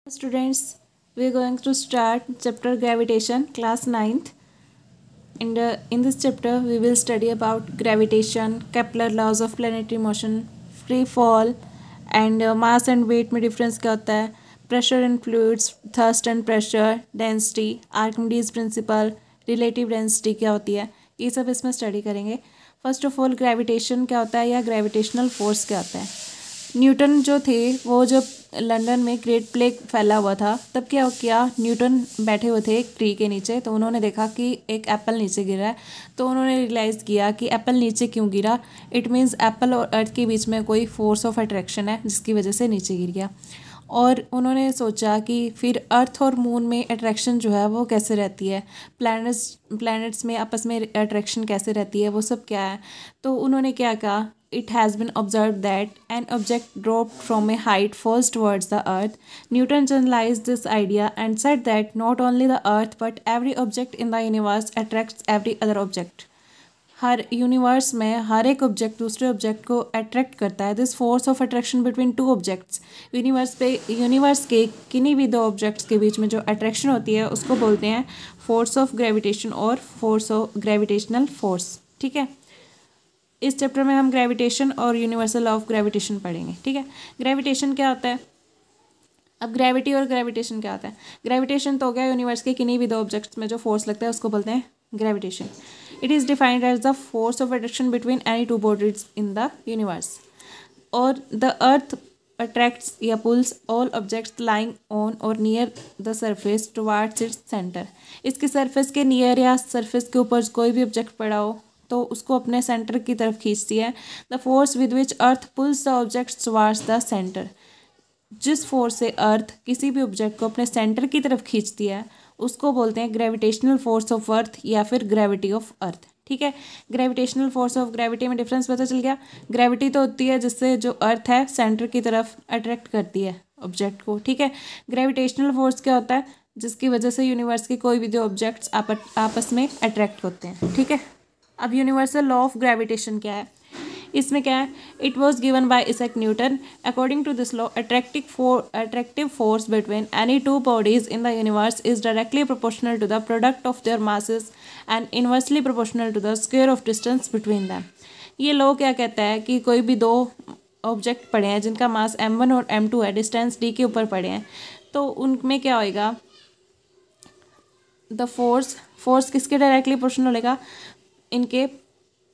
Students, we are going to start chapter gravitation, class 9th. And in this chapter, we will study about gravitation, Kepler laws of planetary motion, free fall, and mass and weight में difference क्या होता है, pressure and fluids, thrust and pressure, density, Archimedes principle, relative density क्या होती है, ये सब इसमें study करेंगे. फर्स्ट ऑफ ऑल ग्रेविटेशन क्या होता है या ग्रेविटेशनल फोर्स क्या होता है. न्यूटन जो थे वो जब लंदन में ग्रेट प्लेग फैला हुआ था तब क्या किया, न्यूटन बैठे हुए थे एक ट्री के नीचे, तो उन्होंने देखा कि एक एप्पल नीचे गिरा है. तो उन्होंने रियलाइज़ किया कि एप्पल नीचे क्यों गिरा, इट मीन्स एप्पल और अर्थ के बीच में कोई फोर्स ऑफ अट्रैक्शन है जिसकी वजह से नीचे गिर गया. और उन्होंने सोचा कि फिर अर्थ और मून में अट्रैक्शन जो है वो कैसे रहती है, प्लैनेट्स में आपस में अट्रैक्शन कैसे रहती है, वो सब क्या है. तो उन्होंने क्या कहा, it has been observed that an object dropped from a height falls towards the earth. Newton generalized this idea and said that not only the earth but every object in the universe attracts every other object. Her universe में हर एक object दूसरे object को attract करता है. This force of attraction between two objects, universe के किन्हीं भी दो ऑब्जेक्ट्स के बीच में जो अट्रैक्शन होती है उसको बोलते हैं फोर्स ऑफ ग्रेविटेशन और फोर्स ऑफ ग्रेविटेशनल फोर्स. ठीक है, इस चैप्टर में हम ग्रेविटेशन और यूनिवर्सल लॉ ऑफ ग्रेविटेशन पढ़ेंगे. ठीक है, ग्रेविटेशन क्या होता है. अब ग्रेविटी और ग्रेविटेशन क्या होता है. ग्रेविटेशन तो हो गया यूनिवर्स के किन्हीं भी दो ऑब्जेक्ट्स में जो फोर्स लगता है उसको बोलते हैं gravitation. It is defined as the force of attraction between any two bodies in the universe. और द अर्थ अट्रैक्ट्स या pulls all objects lying on और near the surface towards its centre. इसके surface के near या surface के ऊपर कोई भी ऑब्जेक्ट पड़ा हो तो उसको अपने सेंटर की तरफ खींचती है. The force with which earth pulls the objects towards the centre. जिस फोर्स से अर्थ किसी भी ऑब्जेक्ट को अपने सेंटर की तरफ खींचती है उसको बोलते हैं ग्रेविटेशनल फोर्स ऑफ अर्थ या फिर ग्रेविटी ऑफ अर्थ. ठीक है, ग्रेविटेशनल फोर्स ऑफ ग्रेविटी में डिफरेंस पता चल गया. ग्रेविटी तो होती है जिससे जो अर्थ है सेंटर की तरफ अट्रैक्ट करती है ऑब्जेक्ट को. ठीक है, ग्रेविटेशनल फोर्स क्या होता है, जिसकी वजह से यूनिवर्स के कोई भी दो ऑब्जेक्ट्स आपस में अट्रैक्ट होते हैं. ठीक है, अब यूनिवर्सल लॉ ऑफ ग्रेविटेशन क्या है, इसमें क्या है. It was given by Isaac Newton. According to this law attractive force between any two bodies in the universe is directly proportional to the product of their masses and inversely proportional to the square of distance between them. ये law क्या कहता है कि कोई भी दो object पड़े हैं जिनका मास m1 और m2 है, डिस्टेंस d के ऊपर पड़े हैं, तो उनमें क्या होएगा, द फोर्स किसके डायरेक्टली प्रोपोर्शनल होगा, इनके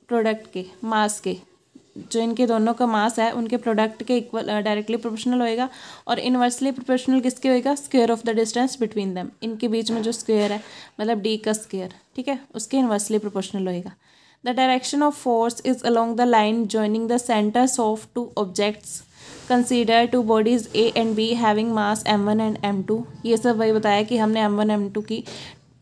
प्रोडक्ट के मास के, जो इनके दोनों का मास है उनके प्रोडक्ट के इक्वल डायरेक्टली प्रोपोर्शनल होएगा. और इनवर्सली प्रोपोर्शनल किसके होएगा, square of the distance between them. इनके बीच में जो स्क्वायर है मतलब डी का स्क्वायर, ठीक है, उसके इनवर्सली प्रोपोर्शनल होएगा. The direction of force is along the line joining the centres of two objects. Consider two bodies A and be having mass m1 and m2. ये सब वही बताया कि हमने m1 m2 की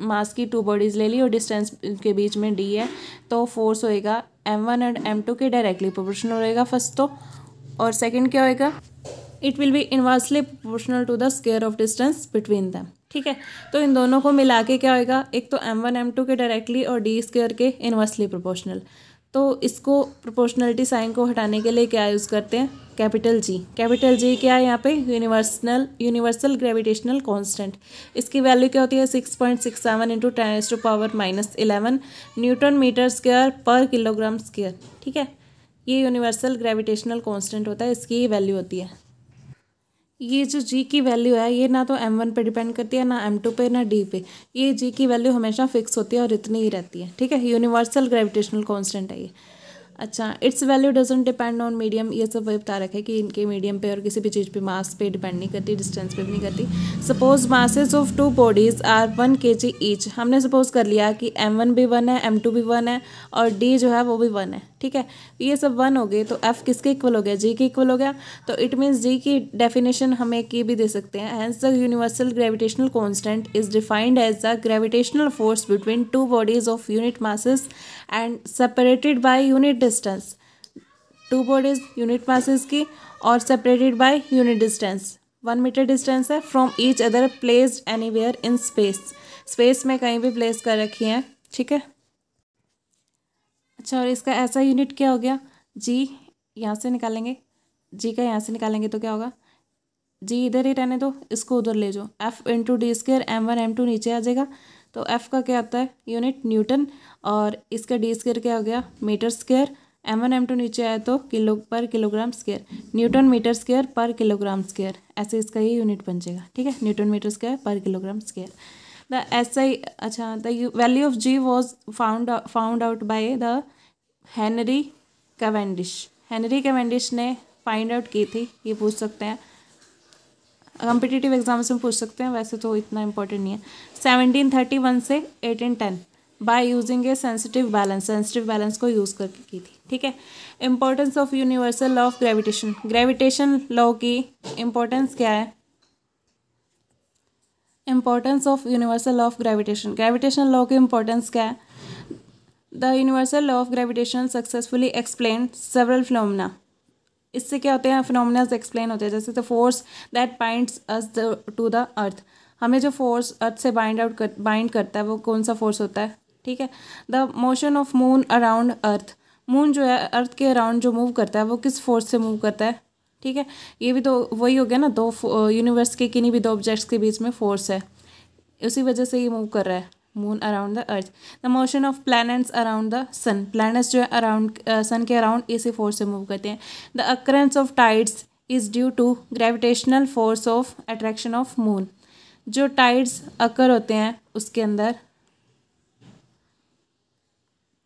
मास की टू बॉडीज़ ले ली और डिस्टेंस के बीच में d है, तो फोर्स होएगा m1 एंड m2 के डायरेक्टली प्रोपोर्शनल होएगा फर्स्ट तो. और सेकंड क्या होएगा, it will be inversely proportional to the square of distance between them. ठीक है, तो इन दोनों को मिला के क्या होएगा, एक तो m1 m2 के डायरेक्टली और d स्क्वायर के इनवर्सली प्रोपोर्शनल. तो इसको प्रोपोर्शनलिटी साइन को हटाने के लिए क्या यूज़ करते हैं, कैपिटल जी. कैपिटल जी क्या है यहाँ पे, यूनिवर्सल ग्रेविटेशनल कांस्टेंट. इसकी वैल्यू क्या होती है 6.67 इंटू 10⁻⁻11 न्यूटन मीटर स्क्वायर पर किलोग्राम स्क्वायर. ठीक है, ये यूनिवर्सल ग्रेविटेशनल कांस्टेंट होता है, इसकी वैल्यू होती है. ये जो जी की वैल्यू है ये ना तो m1 पे डिपेंड करती है, ना m2 पे, ना d पे. ये जी की वैल्यू हमेशा फिक्स होती है और इतनी ही रहती है. ठीक है, यूनिवर्सल ग्रेविटेशनल कांस्टेंट है ये. अच्छा, it's value doesn't depend on medium. ये सब वही बता रखा है कि इनके मीडियम पे और किसी भी चीज़ पे मास पे डिपेंड नहीं करती, डिस्टेंस पे भी नहीं करती. Suppose masses of two bodies are 1 kg each. हमने सपोज कर लिया कि m1 भी 1 है, m2 भी 1 है और d जो है वो भी 1 है. ठीक है, ये सब 1 हो गए तो f किसके इक्वल हो गया, g के इक्वल हो गया. तो इट मीन्स g की डेफिनेशन हम एक ये भी दे सकते हैं, hence the universal gravitational constant is defined as the gravitational force between two bodies of unit masses and separated by unit distance. Two bodies unit masses की और separated by unit distance, 1 metre distance है from each other placed anywhere in space में कहीं भी place कर रखी हैं. ठीक है, अच्छा, और इसका ऐसा यूनिट क्या हो गया, जी यहाँ से निकालेंगे, जी का यहाँ से निकालेंगे तो क्या होगा, जी इधर ही रहने दो, इसको उधर ले जाओ, F into D square, M1 M2 नीचे आ जाएगा, तो एफ का क्या आता है यूनिट न्यूटन, और इसका डी स्क्र क्या हो गया मीटर स्क्वायर, M1 M2 नीचे आया तो किलो पर kilogram square, newton metre square पर किलोग्राम स्क्वायर, ऐसे इसका ये यूनिट बन जाएगा। ठीक है, न्यूटन मीटर स्क्वायर पर किलोग्राम स्क्वायर। द SI अच्छा the value of G was found out by the Henry Cavendish. Henry Cavendish ने फाइंड आउट की थी, ये पूछ सकते हैं कॉम्पिटिटिव एग्जाम्स में पूछ सकते हैं, वैसे तो इतना इंपॉर्टेंट नहीं है। 1731 से 1810 by using a sensitive balance को यूज़ करके की थी। ठीक है, importance of universal law of gravitation, gravitation law की इंपॉर्टेंस क्या है, importance of universal law of gravitation, gravitation law की इंपॉर्टेंस क्या है। The universal law of gravitation successfully explain several phenomena, इससे क्या होते हैं फिनोमेना एक्सप्लेन होते हैं, जैसे the force that binds us to the earth, हमें जो फोर्स अर्थ से बाइंड करता है वो कौन सा फोर्स होता है। ठीक है, the motion of moon around earth, moon जो है अर्थ के अराउंड जो मूव करता है वो किस फोर्स से मूव करता है। ठीक है, ये भी तो वही हो गया ना, दो यूनिवर्स के किन्हीं भी दो ऑब्जेक्ट्स के बीच में फोर्स है, उसी वजह से ये मूव कर रहा है moon around the earth. The motion of planets around the sun, planets जो है अराउंड सन के अराउंड इसी फोर्स से मूव करते हैं। The occurrence of tides is due to gravitational force of attraction of moon, जो टाइड्स अकर होते हैं उसके अंदर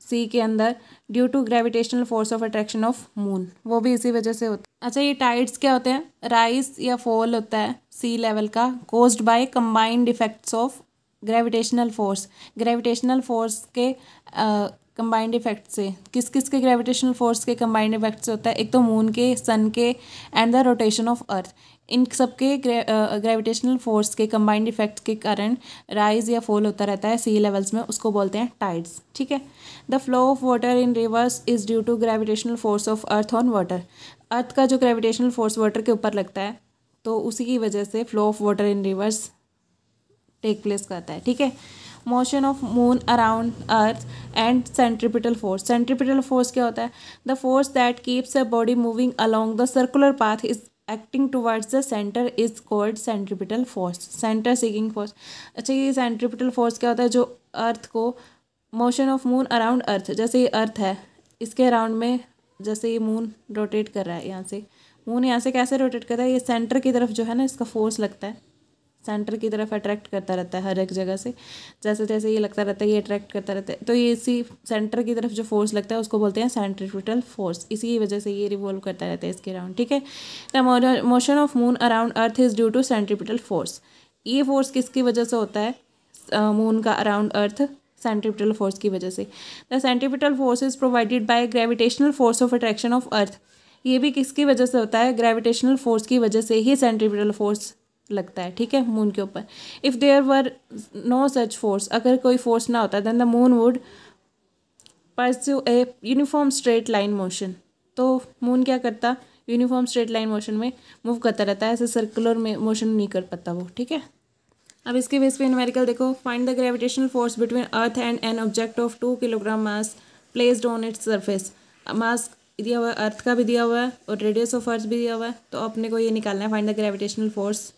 सी के अंदर due to gravitational force of attraction of moon, वो भी इसी वजह से होता है। अच्छा, ये टाइड्स क्या होते हैं, राइज या फॉल होता है सी लेवल का, caused by combined effects of gravitational force, gravitational force के कंबाइंड इफेक्ट से, किस किस के ग्रेविटेशनल फोर्स के कंबाइंड इफेक्ट से होता है, एक तो मून के, सन के and the rotation of earth, इन सबके ग्रेविटेशनल फोर्स के कंबाइंड इफेक्ट के कारण राइज या फॉल होता रहता है सी लेवल्स में, उसको बोलते हैं टाइड्स। ठीक है, the flow of water in rivers is due to gravitational force of earth on water, earth का जो ग्रेविटेशनल फोर्स वाटर के ऊपर लगता है तो उसी की वजह से flow of water in rivers take place करता है। ठीक है, motion of moon around earth and centripetal force, centripetal force क्या होता है, the force that keeps a body moving along the circular path is acting towards the centre is called centripetal force, centre seeking force. अच्छा, ये centripetal force क्या होता है, जो अर्थ को, मोशन ऑफ मून अराउंड अर्थ, जैसे ये अर्थ है इसके अराउंड में, जैसे ये मून रोटेट कर रहा है, यहाँ से मून यहाँ से कैसे रोटेट कर रहा है, ये सेंटर की तरफ जो है ना इसका फोर्स लगता है, सेंटर की तरफ अट्रैक्ट करता रहता है हर एक जगह से, जैसे जैसे ये लगता रहता है ये अट्रैक्ट करता रहता है, तो ये इसी सेंटर की तरफ जो फोर्स लगता है उसको बोलते हैं सेंट्रीपिटल फोर्स, इसी की वजह से ये रिवॉल्व करता रहता है इसके अराउंड। ठीक है, the motion of moon around earth is due to centripetal force, ये फोर्स किसकी वजह से होता है, मून का अराउंड अर्थ सेंट्रीपिटल फोर्स की वजह से। The centripetal force is provided by gravitational force of attraction of earth, ये भी किसकी वजह से होता है, ग्रेविटेशनल फोर्स की वजह से ही सेंट्रीपिटल फोर्स लगता है। ठीक है, मून के ऊपर। If there were no such force, अगर कोई फोर्स ना होता then the moon would pursue a uniform straight line motion, तो मून क्या करता, यूनिफॉर्म स्ट्रेट लाइन मोशन में मूव करता रहता है, ऐसे सर्कुलर में मोशन नहीं कर पाता वो। ठीक है, अब इसके बेस पे न्यूमेरिकल देखो, find the gravitational force between earth and an object of 2 kilogram mass placed on its surface, mass दिया हुआ है, अर्थ का भी दिया हुआ है और रेडियस ऑफ अर्थ भी दिया हुआ है, तो अपने को ये निकालना है, find the gravitational force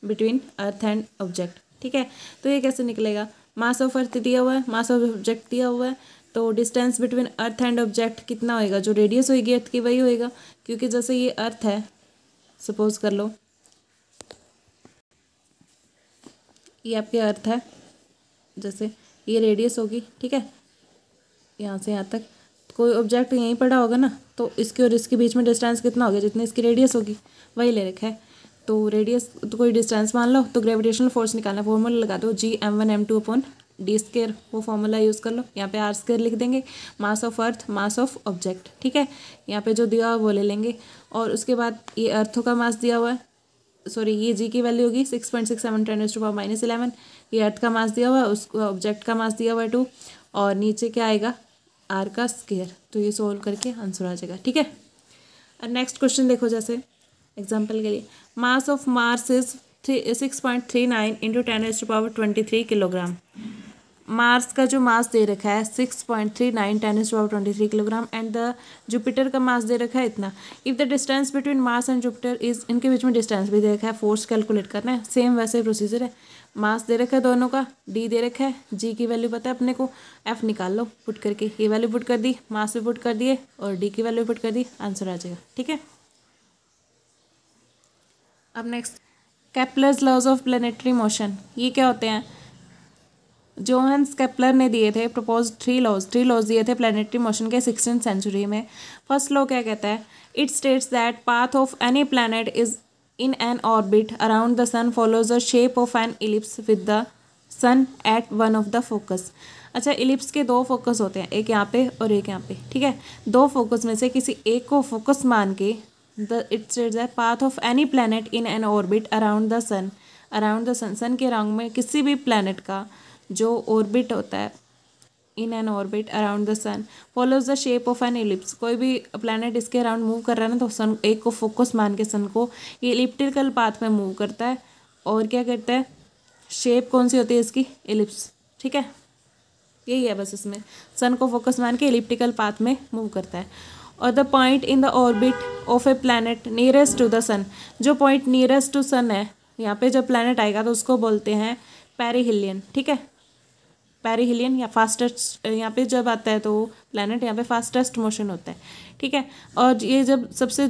between earth and object. ठीक है, तो ये कैसे निकलेगा, मास ऑफ अर्थ दिया हुआ है, मास ऑफ ऑब्जेक्ट दिया हुआ है, तो distance between earth and object कितना होएगा, जो रेडियस होएगी अर्थ की वही होएगा, क्योंकि जैसे ये अर्थ है, सपोज कर लो ये आपके अर्थ है, जैसे ये रेडियस होगी। ठीक है, यहाँ से यहाँ तक कोई ऑब्जेक्ट यहीं पड़ा होगा ना, तो इसके और इसके बीच में डिस्टेंस कितना होगा, जितनी इसकी रेडियस होगी वही ले रखा है, तो रेडियस तो कोई डिस्टेंस मान लो, तो ग्रेविटेशनल फोर्स निकालना, फॉर्मूला लगा दो G m1 m2 upon D square, वो फॉर्मूला यूज़ कर लो, यहाँ पे आर स्क्वायर लिख देंगे, मास of earth mass of object. ठीक है, यहाँ पे जो दिया हुआ वो ले लेंगे, और उसके बाद ये अर्थों का मास दिया हुआ है, सॉरी ये जी की वैल्यू होगी 6.67 10⁻⁻11, ये अर्थ का मास दिया हुआ है, उसको ऑब्जेक्ट का मास दिया हुआ है 2, और नीचे क्या आएगा आर का स्क्वायर, तो ये सोल्व करके आंसर आ जाएगा। ठीक है, और नेक्स्ट क्वेश्चन देखो, जैसे एग्जाम्पल के लिए, mass of Mars is 6.39 × 10⁻23 kilogram, Mars का जो मास दे रखा है 6.39 10⁻23 किलोग्राम एंड द जुपिटर का मास दे रखा है इतना। If the distance between Mars and Jupiter is, इनके बीच में डिस्टेंस भी दे रखा है, फोर्स कैलकुलेट करना है, सेम वैसे प्रोसीजर है। मास दे रखा है दोनों का, डी दे रखा है, जी की वैल्यू पता है अपने को, एफ निकाल लो पुट करके, ये वैल्यू पुट कर दी, मास भी पुट कर दिए और डी की वैल्यू पुट कर दी, आंसर आ जाएगा। ठीक है, अब next Kepler's laws of planetary motion, ये क्या होते हैं? जोहान्स केपलर ने दिए थे प्रपोज थ्री लॉज दिए थे प्लैनेटरी मोशन के 16th सेंचुरी में। फर्स्ट लॉ क्या कहता है? It states that path of any planet is in an orbit around the sun follows the shape of an ellipse with the sun at one of the focus. अच्छा, ellipse के दो focus होते हैं, एक यहाँ पे और एक यहाँ पे। ठीक है, दो फोकस में से किसी एक को फोकस मान के it states that path of any planet in an orbit around the sun, sun के राउंड में किसी भी प्लैनेट का जो ऑर्बिट होता है in an orbit around the sun follows the shape of an ellipse. कोई भी प्लैनेट इसके अराउंड मूव कर रहा है ना, तो सन एक को फोकस मान के सन को ये इलिप्टिकल पाथ में मूव करता है और क्या करता है, शेप कौन सी होती है इसकी? इलिप्स। ठीक है, यही है बस, इसमें सन को फोकस मान के इलिप्टिकल पाथ में मूव करता है। और the point in the orbit of a planet nearest to the sun, जो पॉइंट नियरेस्ट टू सन है, यहाँ पे जब प्लैनेट आएगा तो उसको बोलते हैं पेरिहिलियन। ठीक है, पेरिहिलियन या फास्टेस्ट, यहाँ पे जब आता है तो प्लैनेट यहाँ पे फास्टेस्ट मोशन होता है। ठीक है, और ये जब सबसे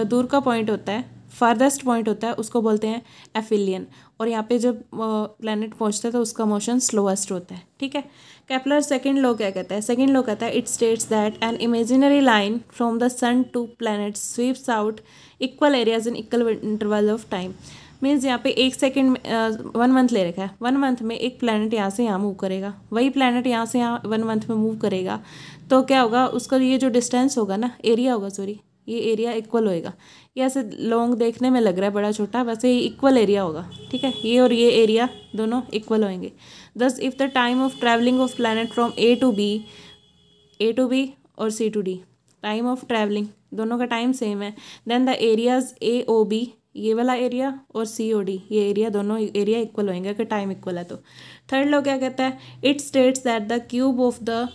दूर का पॉइंट होता है, फारदेस्ट पॉइंट होता है, उसको बोलते हैं एफिलियन। और यहाँ पे जब प्लैनेट पहुँचता है तो उसका मोशन स्लोएस्ट होता है। ठीक है, केपलर सेकंड लॉ क्या कहता है? सेकंड लॉ कहता है it states that an imaginary line from the sun to planet sweeps out equal areas in equal interval of time. Means यहाँ पे 1 सेकेंड 1 मंथ ले रखा है, 1 मंथ में एक प्लैनेट यहाँ से यहाँ मूव करेगा, वही प्लैनेट यहाँ से यहाँ 1 मंथ में मूव करेगा, तो क्या होगा, उसका ये जो डिस्टेंस होगा ना, एरिया होगा, सॉरी, ये एरिया इक्वल होएगा। ये ऐसे लॉन्ग देखने में लग रहा है बड़ा छोटा, वैसे ये इक्वल एरिया होगा। ठीक है, ये और ये एरिया दोनों इक्वल होंगे। Thus if the time of travelling of planet from A to B और C to D, time of travelling दोनों का टाइम सेम है, then the areas A O B, ये वाला एरिया, और सी ओ डी, ये area, दोनों area equal होंगे अगर टाइम इक्वल है तो। थर्ड लॉ क्या कहता है? It states that the cube of the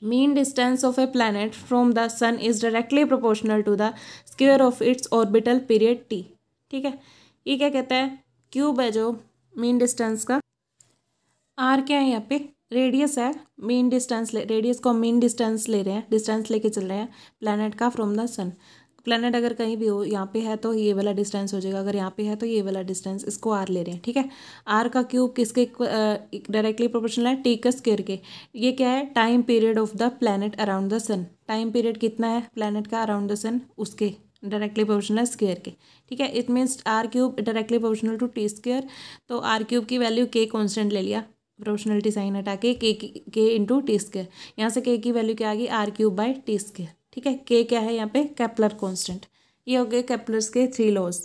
mean distance of a planet from the sun is directly proportional to the square of its orbital period T. ठीक है, ये क्या कहता है? क्यूब है जो मीन डिस्टेंस का, आर क्या है यहाँ पे? रेडियस है, मीन डिस्टेंस रेडियस को मीन डिस्टेंस ले रहे हैं, डिस्टेंस लेके चल रहे हैं प्लैनेट का फ्रॉम द सन। प्लैनेट अगर कहीं भी हो, यहाँ पे है तो ये वाला डिस्टेंस हो जाएगा, अगर यहाँ पे है तो ये वाला डिस्टेंस, इसको आर ले रहे हैं। ठीक है, आर का क्यूब किसके डायरेक्टली प्रोपोर्शनल है? टी का स्क्वायर के। ये क्या है? Time period of the planet around the sun, time period कितना है प्लैनेट का अराउंड द सन, उसके डायरेक्टली प्रोपोर्शनल स्क्वायर के। ठीक है, it means R cube directly proportional to T square, तो आर क्यूब की वैल्यू के कॉन्स्टेंट ले लिया, प्रोपोर्शनलिटी साइन हटा के के इंटू टी स्क्वायर, यहाँ से के की वैल्यू क्या आ गई? R cube by T square. ठीक है, के क्या है यहाँ पे? Kepler constant. ये हो गए केपलर्स के 3 लॉज।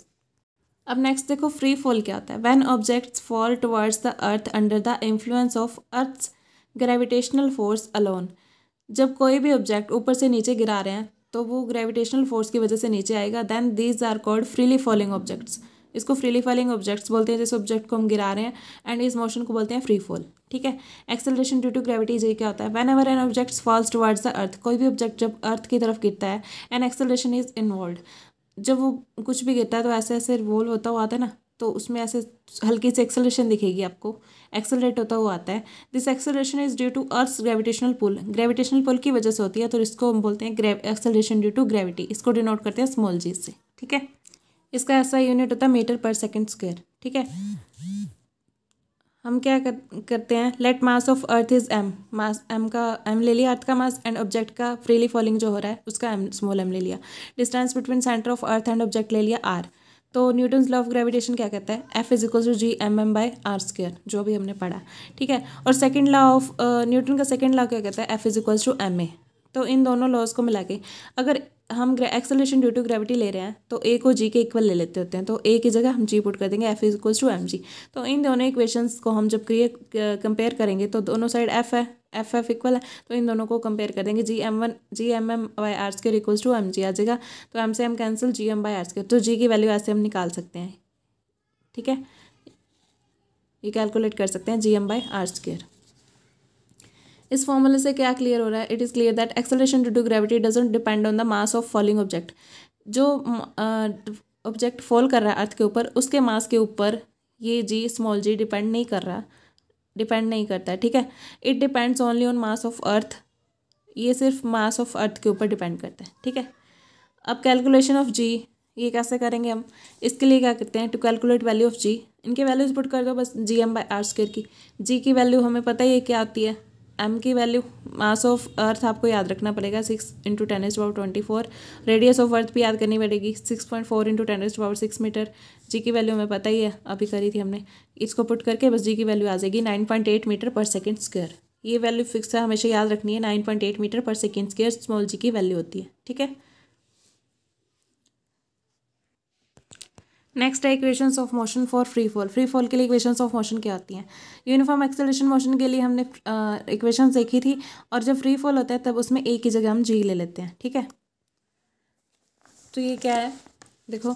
अब नेक्स्ट देखो फ्री फॉल क्या होता है? When objects fall towards the earth under the influence of earth's gravitational force alone, जब कोई भी ऑब्जेक्ट ऊपर से नीचे गिरा रहे हैं तो वो ग्रेविटेशनल फोर्स की वजह से नीचे आएगा, then these are called freely falling objects. इसको फ्रीली फॉलिंग ऑब्जेक्ट्स बोलते हैं, जिस ऑब्जेक्ट को हम गिरा रहे हैं, एंड इस मोशन को बोलते हैं फ्री फॉल। ठीक है, एक्सेलरेशन ड्यू टू ग्रेविटी ये क्या होता है? Whenever an object falls towards the earth, कोई भी ऑब्जेक्ट जब अर्थ की तरफ गिरता है, एन एक्सेलरेशन इज इन्वॉल्व, जब वो कुछ भी गिरता है तो ऐसे ऐसे रिवॉल्व होता हुआ आता है ना, तो उसमें ऐसे हल्की सी एक्सेलरेशन दिखेगी आपको, एक्सेलरेट होता हुआ आता है। This acceleration is due to earth's gravitational pull, gravitational pull की वजह से होती है, तो इसको हम बोलते हैं एक्सेलरेशन ड्यू टू ग्रेविटी, इसको डिनोट करते हैं स्मॉल जी से। ठीक है, इसका ऐसा यूनिट होता है मीटर पर सेकेंड स्क्वायर। ठीक है, हम क्या करते हैं? Let mass of earth is M, mass M का एम ले लिया अर्थ का मास, एंड ऑब्जेक्ट का फ्रीली फॉलिंग जो हो रहा है उसका एम स्मॉल एम ले लिया, distance between centre of earth and object ले लिया आर। तो न्यूटन्स लॉ ऑफ ग्रेविटेशन क्या कहता है? F is equal to G M M by R square, जो भी हमने पढ़ा। ठीक है, और सेकंड लॉ ऑफ न्यूटन का सेकंड लॉ क्या कहता है? F is equal to M A. तो इन दोनों लॉज को मिला के अगर हम एक्सेलरेशन ड्यू टू ग्रेविटी ले रहे हैं तो ए को जी के इक्वल ले लेते होते हैं, तो ए की जगह हम जी पुट कर देंगे, F is equal to M G. तो इन दोनों इक्वेशंस को हम जब कंपेयर करेंगे तो दोनों साइड एफ है, एफ इक्वल है, तो इन दोनों को कंपेयर कर देंगे, G M M by R square equals to M G आ जाएगा, तो एम से M cancel, G M by R square, तो जी की वैल्यू ऐसे हम निकाल सकते हैं। ठीक है, ये कैलकुलेट कर सकते हैं gm/r²। इस फॉर्मूले से क्या क्लियर हो रहा है? It is clear that acceleration due to gravity doesn't depend on the mass of falling object. जो ऑब्जेक्ट फॉल कर रहा है अर्थ के ऊपर, उसके मास के ऊपर ये जी स्मॉल जी डिपेंड नहीं करता है, ठीक है। It depends only on mass of अर्थ, ये सिर्फ मास ऑफ अर्थ के ऊपर डिपेंड करता है, ठीक है। अब कैलकुलेशन ऑफ जी, ये कैसे करेंगे हम? इसके लिए क्या करते हैं, टू कैलकुलेट वैल्यू ऑफ जी, इनके वैल्यूज पुट कर दो बस gm/r² की। जी की वैल्यू हमें पता ही है क्या आती है, एम की वैल्यू, मास ऑफ अर्थ आपको याद रखना पड़ेगा 6 × 10⁻²4, रेडियस ऑफ अर्थ भी याद करनी पड़ेगी 6.4 × 10⁻6 मीटर। जी की वैल्यू हमें पता ही है, अभी करी थी हमने, इसको पुट करके बस जी की वैल्यू आ जाएगी 9.8 मीटर पर सेकेंड स्क्वायर। ये वैल्यू फिक्स है, हमेशा याद रखनी है, 9.8 metre per second square small जी की वैल्यू होती है, ठीक है। नेक्स्ट है equations of motion for free fall. Free fall के लिए इक्वेशंस ऑफ मोशन क्या होती हैं? यूनिफॉर्म एक्सेलरेशन मोशन के लिए हमने इक्वेशंस देखी थी, और जब फ्री फॉल होता है तब उसमें ए की जगह हम जी ले लेते हैं, ठीक है। तो ये क्या है, देखो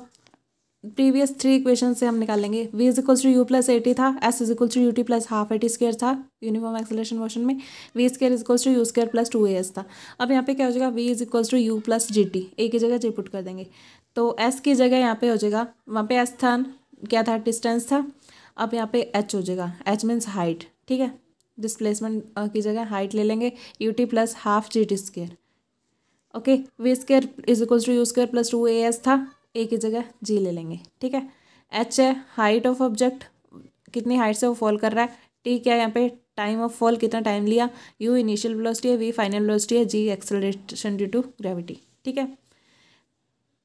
प्रीवियस 3 इक्वेशन से हम निकालेंगे। v = u + at था, s = ut + ½ at² था यूनिफॉर्म एक्सेलरेशन मोशन में, v² = u² + 2as था। अब यहाँ पे क्या हो जाएगा, v = u + gt, a की जगह g पुट कर देंगे, तो s की जगह यहाँ पे हो जाएगा, वहाँ पे s था, क्या था, डिस्टेंस था, अब यहाँ पे h हो जाएगा, h मीन्स हाइट, ठीक है। डिस्प्लेसमेंट की जगह हाइट ले लेंगे, ut + ½ gt², okay. v² = u² + 2as था, ए की जगह जी ले लेंगे, ठीक है। एच है हाइट ऑफ ऑब्जेक्ट, कितनी हाइट से वो फॉल कर रहा है, टी क्या है यहाँ पे टाइम ऑफ फॉल, कितना टाइम लिया, यू इनिशियल वेलोसिटी है, वी फाइनल वेलोसिटी है, जी एक्सेलरेशन ड्यू टू ग्रेविटी, ठीक है।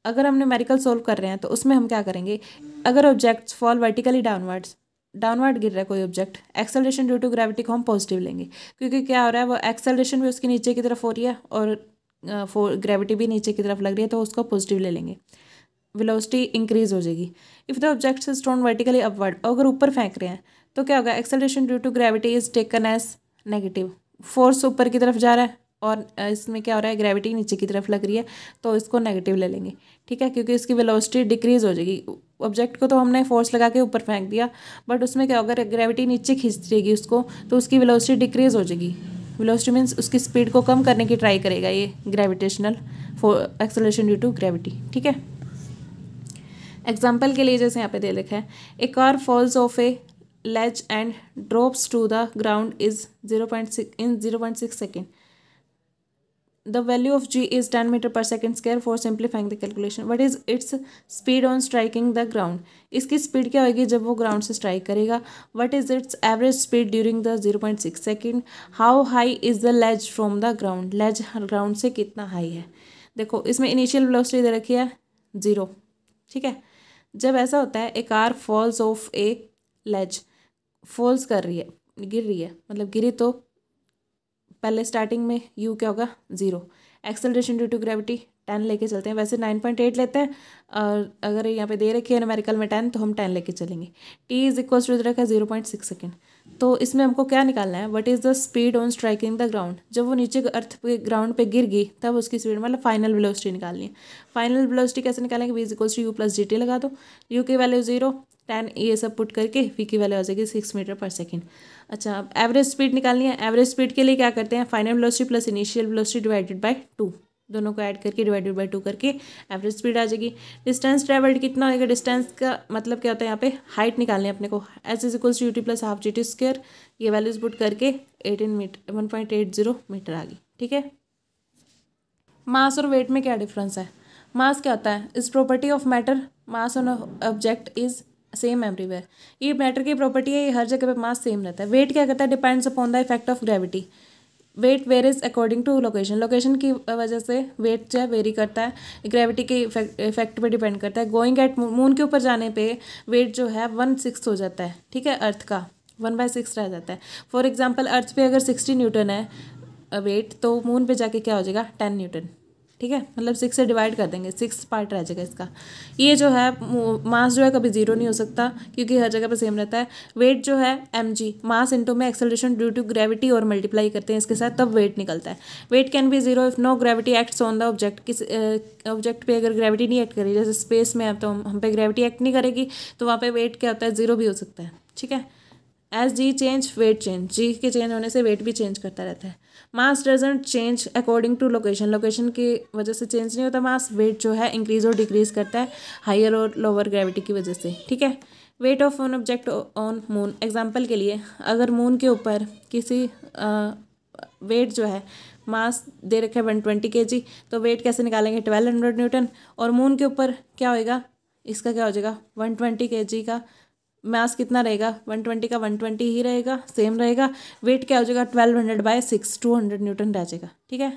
अगर हम न्यूमेरिकल सोल्व कर रहे हैं तो उसमें हम क्या करेंगे, अगर ऑब्जेक्ट्स फॉल वर्टिकली डाउनवर्ड गिर रहा है कोई object, acceleration due to gravity को हम पॉजिटिव लेंगे, क्योंकि क्या हो रहा है, वो एक्सेलरेशन भी उसके नीचे की तरफ हो रही है और ग्रेविटी भी नीचे की तरफ लग रही है, तो उसको पॉजिटिव ले लेंगे, वेलोसिटी इंक्रीज हो जाएगी। If the object is thrown vertically upward, अगर ऊपर फेंक रहे हैं तो क्या होगा, acceleration due to gravity is taken as negative, force ऊपर की तरफ जा रहा है और इसमें क्या हो रहा है, ग्रेविटी नीचे की तरफ लग रही है, तो इसको नेगेटिव ले लेंगे, ठीक है, क्योंकि इसकी वेलोसिटी डिक्रीज हो जाएगी। ऑब्जेक्ट को तो हमने फोर्स लगा के ऊपर फेंक दिया, बट उसमें क्या होगा, ग्रेविटी नीचे खींच देगी उसको, तो उसकी वेलोसिटी डिक्रीज हो जाएगी। वेलोसिटी मीन्स उसकी स्पीड को कम करने की ट्राई करेगा ये gravitational acceleration due to gravity, ठीक है। एग्जाम्पल के लिए जैसे यहाँ पे दे रखा है, a car falls off a ledge and drops to the ground is 0.6 second. The value of g is 10 meter per second square. For simplifying the calculation, what is its speed on striking the ground? इसकी speed क्या होगी जब वो ground से strike करेगा? What is its average speed during the 0.6 second? How high is the ledge from the ground? ledge ground से कितना high है? देखो इसमें इनिशियल वेलोसिटी दे रखी है 0, ठीक है। जब ऐसा होता है, a car falls off a ledge, falls कर रही है, गिर रही है, मतलब गिरी तो पहले स्टार्टिंग में u क्या होगा 0, एक्सेलरेशन ड्यू टू ग्रेविटी 10 लेके चलते हैं, वैसे 9.8 लेते हैं, और अगर यहाँ पे दे रखी है न्यूमेरिकल में 10 तो हम 10 लेके चलेंगे। t इज इक्वल टू रखा 0.6 सेकेंड। तो इसमें हमको क्या निकालना है, what is the speed on striking the ground? जब वो नीचे अर्थ पे ग्राउंड पे गिर गई तब उसकी स्पीड, मतलब फाइनल वेलोसिटी निकालनी है। फाइनल वेलोसिटी कैसे निकालेंगे, v is equal to u + gt लगा दो, u की वैल्यू 0, 10 ये सब पुट करके v की वैल्यू आ जाएगी 6 मीटर पर सेकेंड। अच्छा, अब एवरेज स्पीड निकालनी है। एवरेज स्पीड के लिए क्या करते हैं, final velocity plus initial velocity divided by 2, दोनों को ऐड करके डिवाइडेड बाय 2 करके एवरेज स्पीड आ जाएगी। डिस्टेंस ट्रेवल्ड कितना होगा, डिस्टेंस का मतलब क्या होता है, यहाँ पे हाइट निकालनी है अपने को, s is equal to ut + ½ gt², ये वैल्यूज पुट करके 1.80 मीटर आ गई, ठीक है। मास और वेट में क्या डिफरेंस है? मास क्या होता है, is property of matter, mass on object is same everywhere. ये मैटर की प्रॉपर्टी है, ये हर जगह पे मास सेम रहता है। वेट क्या करता है, depends upon the effect of gravity. Weight varies according to location, location की वजह से वेट जो है वेरी करता है, ग्रेविटी के इफेक्ट पे डिपेंड करता है। गोइंग एट मून के ऊपर जाने पे वेट जो है 1/6 हो जाता है, ठीक है, अर्थ का 1/6 रह जाता है। फॉर एग्जांपल अर्थ पे अगर 60 न्यूटन है वेट, तो मून पे जाके क्या हो जाएगा 10 न्यूटन, ठीक है, मतलब 6 से डिवाइड कर देंगे, 6 पार्ट रह जाएगा इसका। ये जो है मास जो है कभी 0 नहीं हो सकता, क्योंकि हर जगह पे सेम रहता है। वेट जो है mg, मास इंटू में एक्सेलरेशन ड्यू टू ग्रेविटी और मल्टीप्लाई करते हैं इसके साथ, तब वेट निकलता है। Weight can be 0 if no gravity acts on the object. किस ऑब्जेक्ट पे अगर ग्रेविटी नहीं एक्ट करेगी, जैसे स्पेस में है तो हम पे ग्रेविटी एक्ट नहीं करेगी, तो वहाँ पे वेट क्या होता है 0 भी हो सकता है, ठीक है। एज जी चेंज वेट चेंज, जी के चेंज होने से वेट भी चेंज करता रहता है। Mass doesn't change according to location, location की वजह से चेंज नहीं होता मास, वेट जो है इंक्रीज और डिक्रीज करता है हायर और लोअर ग्रेविटी की वजह से, ठीक है। Wait of an object on moon, example के लिए अगर मून के ऊपर किसी वेट जो है मास दे रखा है 120 kg, तो वेट कैसे निकालेंगे 1200 न्यूटन, और मून के ऊपर क्या होएगा, इसका क्या हो जाएगा 120 kg का मास कितना रहेगा 120 का 120 ही रहेगा, सेम रहेगा, वेट क्या हो जाएगा 1200/6 200 न्यूटन रह जाएगा, ठीक है।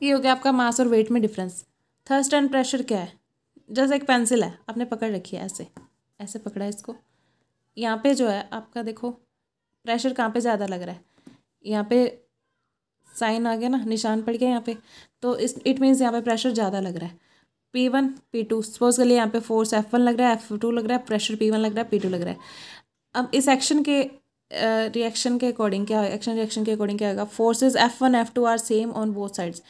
ये हो गया आपका मास और वेट में डिफरेंस। थर्स्ट एंड प्रेशर क्या है, जैसे एक पेंसिल है आपने पकड़ रखी है, ऐसे ऐसे पकड़ा है इसको, यहाँ पे जो है आपका देखो प्रेशर कहाँ पे ज़्यादा लग रहा है, यहाँ पे साइन आ गया ना, निशान पड़ गया यहाँ पे, तो इस इट मीन्स यहाँ पे प्रेशर ज़्यादा लग रहा है। P1 P2 सपोज कर लिए यहाँ पे फोर्स F1 लग रहा है, F2 लग रहा है, प्रेशर P1 लग रहा है, P2 लग रहा है। अब इस एक्शन के रिएक्शन के अकॉर्डिंग क्या है, एक्शन रिएक्शन के अकॉर्डिंग क्या होगा, forces F1 F2 are same on both sides,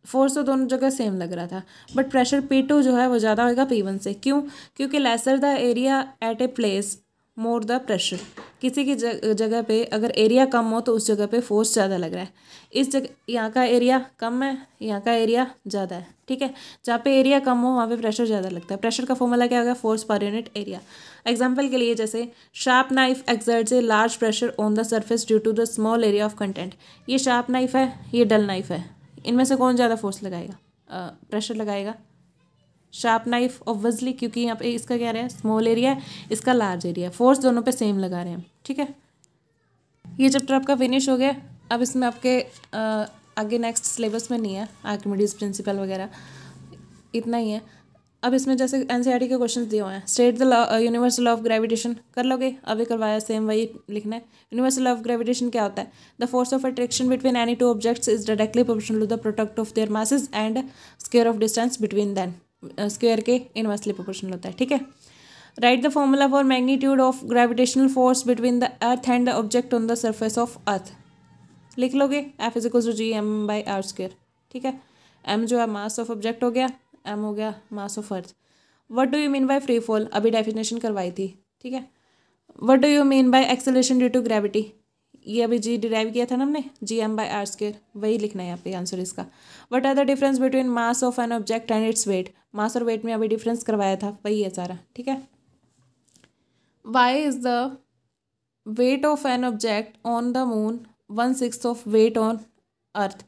force तो दोनों जगह सेम लग रहा था, बट प्रेशर P2 जो है वो ज़्यादा होगा P1 से, क्यों, क्योंकि lesser the area at a place more the pressure, किसी की जगह पे अगर एरिया कम हो तो उस जगह पे फोर्स ज़्यादा लग रहा है, इस जगह यहाँ का एरिया कम है, यहाँ का एरिया ज़्यादा है, ठीक है। जहाँ पे एरिया कम हो वहाँ पे प्रेशर ज़्यादा लगता है। प्रेशर का फॉर्मूला क्या होगा, force per unit area. Example के लिए जैसे sharp knife exerts a large pressure on the surface due to the small area of content, ये शार्प नाइफ है, ये डल नाइफ है, इनमें से कौन ज़्यादा फोर्स लगाएगा, प्रेशर लगाएगा शार्प नाइफ ऑब्वियसली, क्योंकि यहाँ पे इसका क्या रहा है स्मॉल एरिया है, इसका लार्ज एरिया है, फोर्स दोनों पे सेम लगा रहे हैं, ठीक है। ये चैप्टर आपका फिनिश हो गया। अब इसमें आपके आगे नेक्स्ट सिलेबस में नहीं है आर्किमिडीज प्रिंसिपल वगैरह, इतना ही है। अब इसमें जैसे एनसीईआरटी के क्वेश्चंस दिए हुए हैं, state the universal of gravitation कर लोगे, अभी करवाया सेम वही लिखना है। यूनिवर्सल ऑफ ग्रेविटेशन क्या होता है, the force of attraction between any two objects is directly proportional to the product of their masses and square of distance between them, square के इनवर्सली प्रोपोर्शनल होता है, ठीक है। Write the formula for magnitude of gravitational force between the earth and the object on the surface of earth, लिख लोगे F = G/m/r², ठीक है। m जो है मास ऑफ ऑब्जेक्ट हो गया, m हो गया mass of earth. What do you mean by free fall, अभी डेफिनेशन करवाई थी, ठीक है। What do you mean by acceleration due to gravity, ये अभी जी डिराइव किया था ना हमने, G/m/r², वही लिखना है यहाँ पे आंसर इसका। What are the difference between mass of an object and its weight, mass और वेट में अभी डिफरेंस करवाया था, वही है सारा, ठीक है। Why is the weight of an object on the moon 1/6 of weight on earth,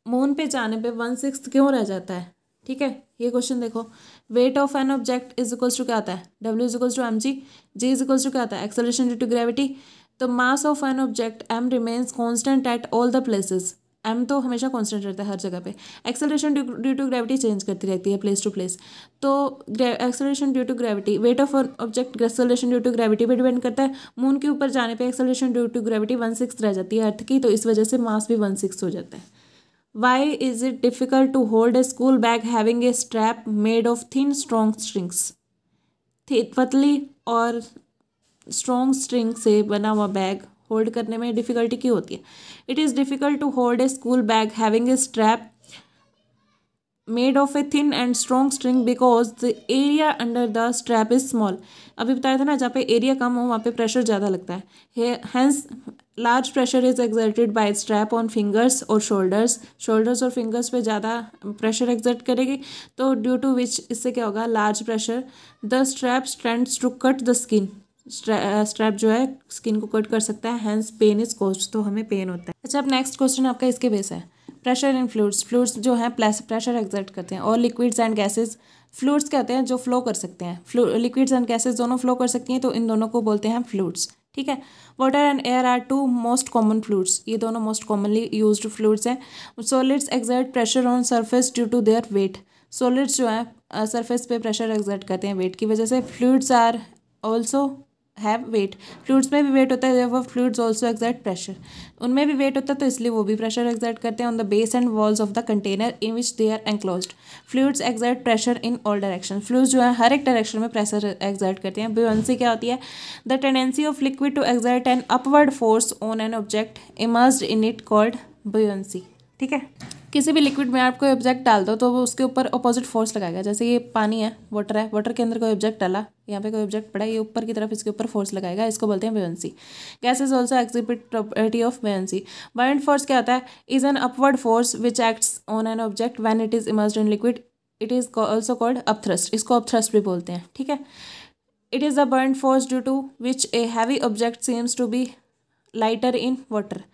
moon पे जाने पे 1/6 क्यों रह जाता है, ठीक है। ये क्वेश्चन देखो, weight of an object is equals to क्या आता है, W = mg, G is equals to क्या आता है एक्सेलरेशन ड्यू टू ग्रेविटी, तो mass of an object m remains constant at all the places, m तो हमेशा कांस्टेंट रहता है हर जगह पे, acceleration due to gravity change करती रहती है प्लेस टू प्लेस, तो acceleration due to gravity, weight of an object acceleration due to gravity पे डिपेंड करता है, मून के ऊपर जाने पे एक्सेलरेशन ड्यू टू ग्रेविटी 1/6 रह जाती है अर्थ की, तो इस वजह से मास भी 1/6 हो जाता है। Why is it difficult to hold a school bag having a strap made of thin strong strings, पतली और स्ट्रॉन्ग स्ट्रिंग से बना हुआ बैग होल्ड करने में डिफिकल्टी क्यों होती है। It is difficult to hold a school bag having a strap made of a thin and strong string because the area under the strap is small, अभी बताया था ना जहाँ पे एरिया कम हो वहाँ पे प्रेशर ज़्यादा लगता है, hence large pressure is exerted by strap on fingers और शोल्डर्स और फिंगर्स पे ज़्यादा प्रेशर एक्सर्ट करेगी, तो ड्यू टू विच इससे क्या होगा large pressure the strap strands to cut the skin, strap जो है स्किन को कट कर सकता है, हैंस पेन इज कॉज्ड, तो हमें पेन होता है। अच्छा अब नेक्स्ट क्वेश्चन आपका इसके बेस है, प्रेशर इन फ्लूइड्स जो है प्रेशर एक्सर्ट करते हैं, और लिक्विड्स एंड गैसेज, फ्लूइड्स कहते हैं जो फ्लो कर सकते हैं, लिक्विड्स एंड गैसेज दोनों फ्लो कर सकती हैं, तो इन दोनों को बोलते हैं फ्लूइड्स, ठीक है। Water and air are two most common fluids, ये दोनों मोस्ट कॉमनली यूज्ड फ्लूइड्स हैं। Solids exert pressure on surface due to their weight, solids जो है सरफेस पे प्रेशर एक्सर्ट करते हैं वेट की वजह से। Fluids are also have weight, fluids में भी वेट होता है, वो फ्लूइड्स ऑल्सो एक्सर्ट प्रेशर, उनमें भी वेट होता है तो इसलिए वो भी प्रेशर एक्सर्ट करते हैं on the base and walls of the container in which they are enclosed. Fluids exert pressure in all direction, fluids जो है हर एक डायरेक्शन में प्रेशर एक्सर्ट करते हैं। बुयांसी क्या होती है, the tendency of liquid to exert an upward force on an object immersed in it called buoyancy, ठीक है। किसी भी लिक्विड में आप कोई ऑब्जेक्ट डाल दो तो वो उसके ऊपर अपोजिट फोर्स लगाएगा। जैसे ये पानी है, वाटर है, वाटर के अंदर कोई ऑब्जेक्ट डाला, यहाँ पे कोई ऑब्जेक्ट पड़ा, ये ऊपर की तरफ इसके ऊपर फोर्स लगाएगा, इसको बोलते हैं buoyancy. Gases also exhibit property of buoyancy. Buoyant force क्या होता है? Is an upward force which acts on an object when it is immersed in liquid, it is also called upthrust. इसको अपथ्रस्ट भी बोलते हैं, ठीक है। It is the buoyant force due to which a heavy object seems to be lighter in water.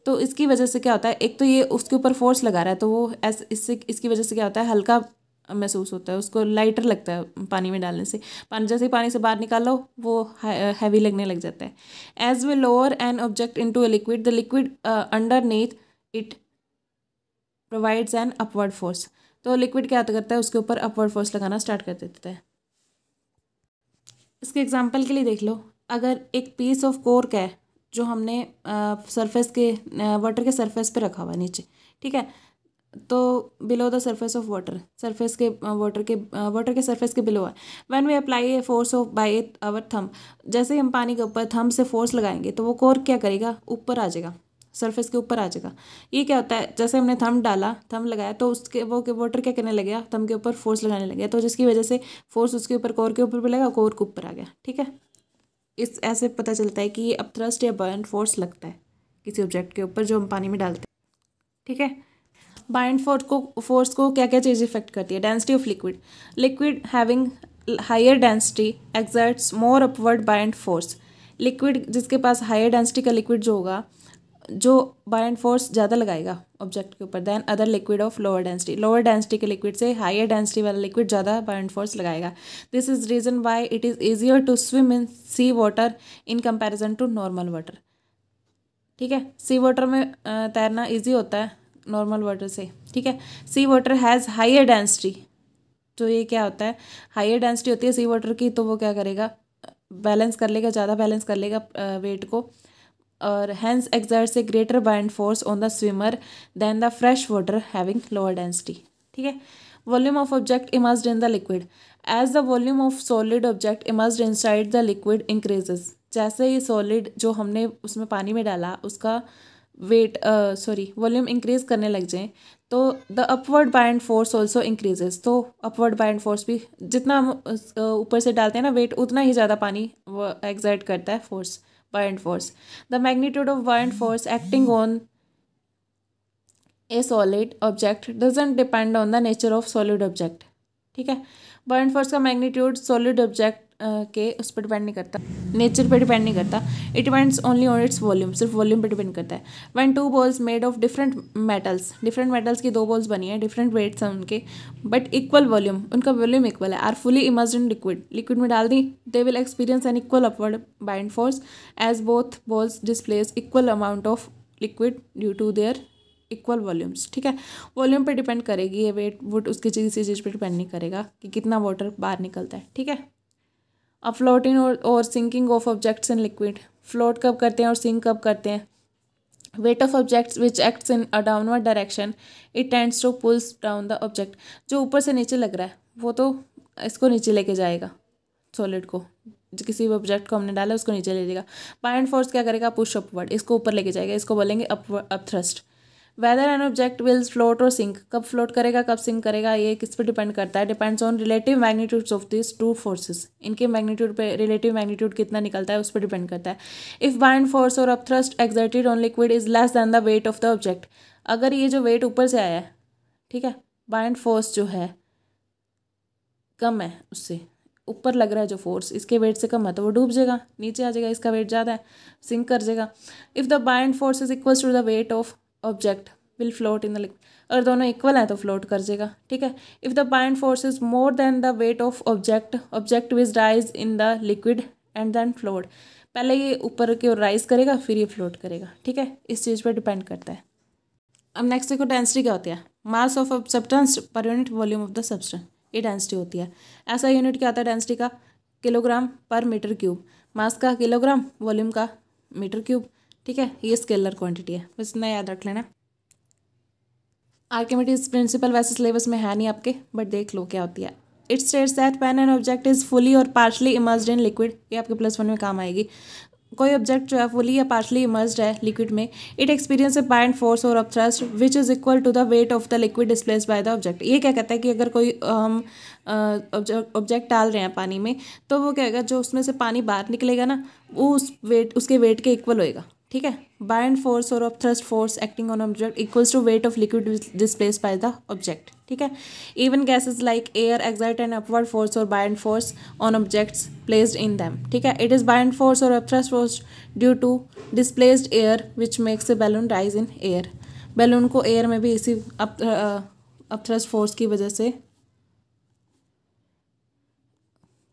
तो इसकी वजह से क्या होता है, एक तो ये उसके ऊपर फोर्स लगा रहा है तो वो ऐसे इससे इसकी वजह से क्या होता है, हल्का महसूस होता है, उसको लाइटर लगता है पानी में डालने से। पानी जैसे ही पानी से बाहर निकालो वो हैवी लगने लग जाता है। As we lower an object into a liquid, the liquid underneath it provides an upward force. तो लिक्विड क्या करता है, उसके ऊपर अपवर्ड फोर्स लगाना स्टार्ट कर देता है। इसके एग्जांपल के लिए देख लो, अगर एक पीस ऑफ कॉर्क है जो हमने सरफेस के वाटर के सरफेस पे रखा हुआ है नीचे, ठीक है, तो below the surface of water, surface के वाटर के सरफेस के बिलो है। When we apply a force of by our thumb, जैसे ही हम पानी के ऊपर थंब से फोर्स लगाएंगे तो वो कॉर्क क्या करेगा, ऊपर आ जाएगा, सरफेस के ऊपर आ जाएगा। ये क्या होता है, जैसे हमने थंब डाला, थंब लगाया तो उसके वो वाटर क्या करने लगे, थंब के ऊपर फोर्स लगाने लगे, तो जिसकी वजह से फोर्स उसके ऊपर कॉर्क के ऊपर भी लगा, कॉर्क ऊपर आ गया, ठीक है। इस ऐसे पता चलता है कि ये अपथ्रस्ट या बाउंड फोर्स लगता है किसी ऑब्जेक्ट के ऊपर जो हम पानी में डालते हैं, ठीक है। बाउंड फोर्स को क्या क्या चीज़ इफेक्ट करती है? Density of liquid having higher density exerts more upward buoyant force. Liquid जिसके पास हायर डेंसिटी का लिक्विड जो होगा, जो बाउंड फोर्स ज़्यादा लगाएगा ऑब्जेक्ट के ऊपर then other liquid of lower density. Lower density के लिक्विड से हायर डेंसिटी वाला लिक्विड ज़्यादा बाउंड फोर्स लगाएगा। This is reason why it is easier to swim in sea water in comparison to normal water, ठीक है। सी water में तैरना easy होता है नॉर्मल वाटर से, ठीक है। सी वाटर हैज़ हायर डेंसिटी, तो ये क्या होता है, हायर डेंसिटी होती है सी वाटर की, तो वो क्या करेगा, बैलेंस कर लेगा, ज़्यादा बैलेंस कर लेगा वेट को, और hence exerts a greater buoyant force on the swimmer than the fresh water having lower density, ठीक है। Volume of object immersed in the liquid, as the volume of solid object immersed inside the liquid increases, जैसे ही solid जो हमने उसमें पानी में डाला उसका वेट वॉल्यूम इंक्रीज करने लग जाए तो the upward buoyant force also increases. तो अपवर्ड बाउंड फोर्स भी जितना हम ऊपर से डालते हैं ना वेट, उतना ही ज़्यादा पानी वो एक्सर्ट करता है force, buoyant force. The magnitude of buoyant force acting on a solid object doesn't depend on the nature of solid object, ठीक है। buoyant force का मैग्नीट्यूड सॉलिड ऑब्जेक्ट के उस पर डिपेंड नहीं करता, नेचर पे डिपेंड नहीं करता। It depends only on its volume, सिर्फ वॉल्यूम पे डिपेंड करता है। When two balls made of different metals की दो बॉल्स बनी है, डिफरेंट वेट्स हैं उनके बट इक्वल वॉल्यूम, उनका वॉल्यूम इक्वल है, are fully immersed in liquid में डाल दी, they will experience an equal upward buoyant force as both balls displace equal amount of liquid due to their equal volumes, ठीक है। Volume पे depend करेगी ये वेट, वुट उसकी चीज़ पे डिपेंड नहीं करेगा कि कितना वाटर बाहर निकलता है, ठीक है। अब फ्लोटिंग और sinking of objects in liquid, float कब करते हैं और सिंक कब करते हैं? Weight of objects which acts in a downward direction it tends to pulls down the object. जो ऊपर से नीचे लग रहा है वो तो इसको नीचे लेके जाएगा, सॉलिड को, किसी भी ऑब्जेक्ट को हमने डाला उसको नीचे ले जाएगा। बाउंड फोर्स क्या करेगा, पुश अपवर्ड, इसको ऊपर लेके जाएगा, इसको बोलेंगे upthrust. Whether an object will float और सिंक, कब फ्लोट करेगा कब सिंक करेगा ये किस पे डिपेंड करता है, depends on relative magnitudes of this two forces. इनके मैग्नीट्यूड पे, रिलेटिव मैग्नीट्यूड कितना निकलता है उस पर डिपेंड करता है। इफ बाउंड फोर्स और upthrust exerted on liquid is less than the weight of the object, अगर ये जो वेट ऊपर से आया है, ठीक है, बाउंड फोर्स जो है कम है, उससे ऊपर लग रहा है जो फोर्स इसके वेट से कम है तो वो डूब जाएगा, नीचे आ जाएगा, इसका वेट ज़्यादा है, सिंक कर जाएगा। If the buoyant force is equal to the weight of object will float in the liquid, अगर दोनों इक्वल है तो फ्लोट कर जाएगा, ठीक है। If the buoyant force is more than the weight of object which rise in the liquid and then float, पहले ये ऊपर की ओर राइज करेगा फिर ये फ्लोट करेगा, ठीक है, इस चीज़ पर डिपेंड करता है। अब नेक्स्ट देखो डेंसिटी क्या होती है, मास ऑफ सब्सटेंस पर unit volume of the substance, ये डेंसिटी होती है। ऐसा यूनिट क्या आता है डेंसिटी का, किलोग्राम पर मीटर क्यूब, मास का किलोग्राम, वॉल्यूम का मीटर क्यूब, ठीक है, ये स्केलर क्वांटिटी है, बस इतना याद रख लेना। आर्किमिडीज प्रिंसिपल वैसे सिलेबस में है नहीं आपके, बट देख लो क्या होती है। It states that when an object is fully और पार्शली इमर्स्ड इन लिक्विड, ये आपके +1 में काम आएगी। कोई ऑब्जेक्ट जो है फुली या पार्शली इमर्स्ड है लिक्विड में, it experience a buoyant force और upthrust which is equal to the weight of the liquid displaced by the object. ये क्या कहता है कि अगर कोई हम ऑब्जेक्ट डाल रहे हैं पानी में, तो वो क्या होगा, जो उसमें से पानी बाहर निकलेगा ना, वो उसके वेट के इक्वल होएगा। ठीक है, बाइंड फोर्स और upthrust force acting on object equals to weight of liquid displaced by the object. ठीक है, even gases like air exert an upward force और buoyant force on objects placed in them. ठीक है, it is buoyant force और upthrust force due to displaced air which makes a balloon rise in air. Balloon को air में भी इसी upthrust force की वजह से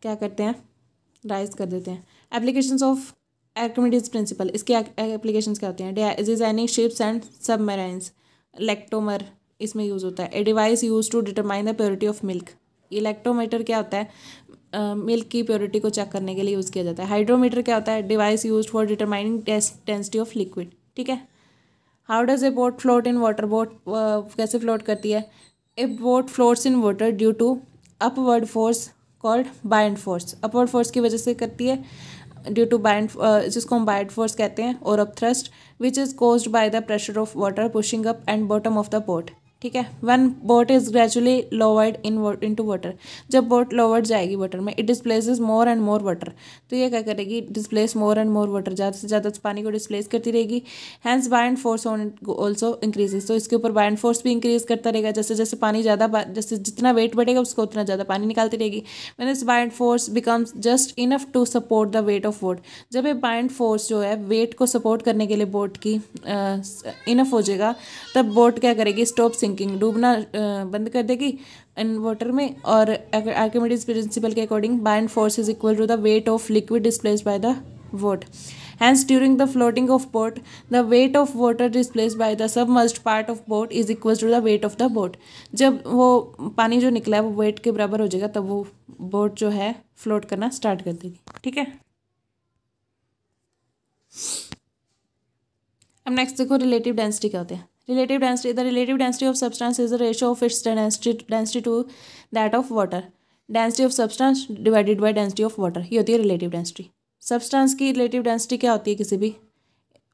क्या करते हैं, राइज कर देते हैं। एप्लीकेशंस ऑफ आर्किमिडीज प्रिंसिपल, इसके एप्लीकेशंस क्या होते हैं? Designing ships and submarines, lactometer इसमें यूज़ होता है। A device use to determine the purity of milk. ये लैक्टोमीटर क्या होता है? मिल्क की प्योरिटी को चेक करने के लिए यूज़ किया जाता है। हाइड्रोमीटर क्या होता है? Device use for determining density of liquid. ठीक है, how does a boat float in water? Boat कैसे फ्लोट करती है? A boat floats in water due to upward force called buoyant force. Upward force की वजह से करती है, ड्यू टू बाइंड, जिसको हम बाइंड फोर्स कहते हैं, और upthrust which is caused by the pressure of water pushing up and bottom of the boat. ठीक है, one boat is gradually lowered into water. जब बोट लोवर्ड जाएगी water में, it displaces more and more water. तो ये क्या करेगी? Displace more and more water, ज़्यादा से ज़्यादा पानी को डिस्प्लेस करती रहेगी। Hence buoyant force on it also increases. तो इसके ऊपर बाइंड फोर्स भी इंक्रीज करता रहेगा। जैसे जैसे पानी ज़्यादा, जैसे जितना वेट बढ़ेगा उसको उतना ज़्यादा पानी निकालती रहेगी। When this buoyant force becomes just enough to support the weight of boat. जब ये बाइंड फोर्स जो है वेट को सपोर्ट करने के लिए बोट की इनफ हो जाएगा, तब बोट क्या करेगी? स्टॉप सिंकिंग, डूबना बंद कर देगी इन वाटर में। और आर्किमिडीज प्रिंसिपल के according buoyant force is equal to the weight of liquid displaced by the boat. Hence, during the floating of boat, the weight of water displaced by the submerged part of boat is equal to the weight of the boat. जब वो पानी जो निकला है वो wait के बराबर हो जाएगा, तब वो बोट जो है फ्लोट करना स्टार्ट कर देगी। ठीक है, अब नेक्स्ट देखो रिलेटिव डेंसिटी क्या होते हैं। Relative density, the relative density of substance is the ratio of its density to that of water. Density of substance divided by density of water, ये होती है रिलेटिव डेंसिटी। सब्सटेंस की relative density क्या होती है किसी भी?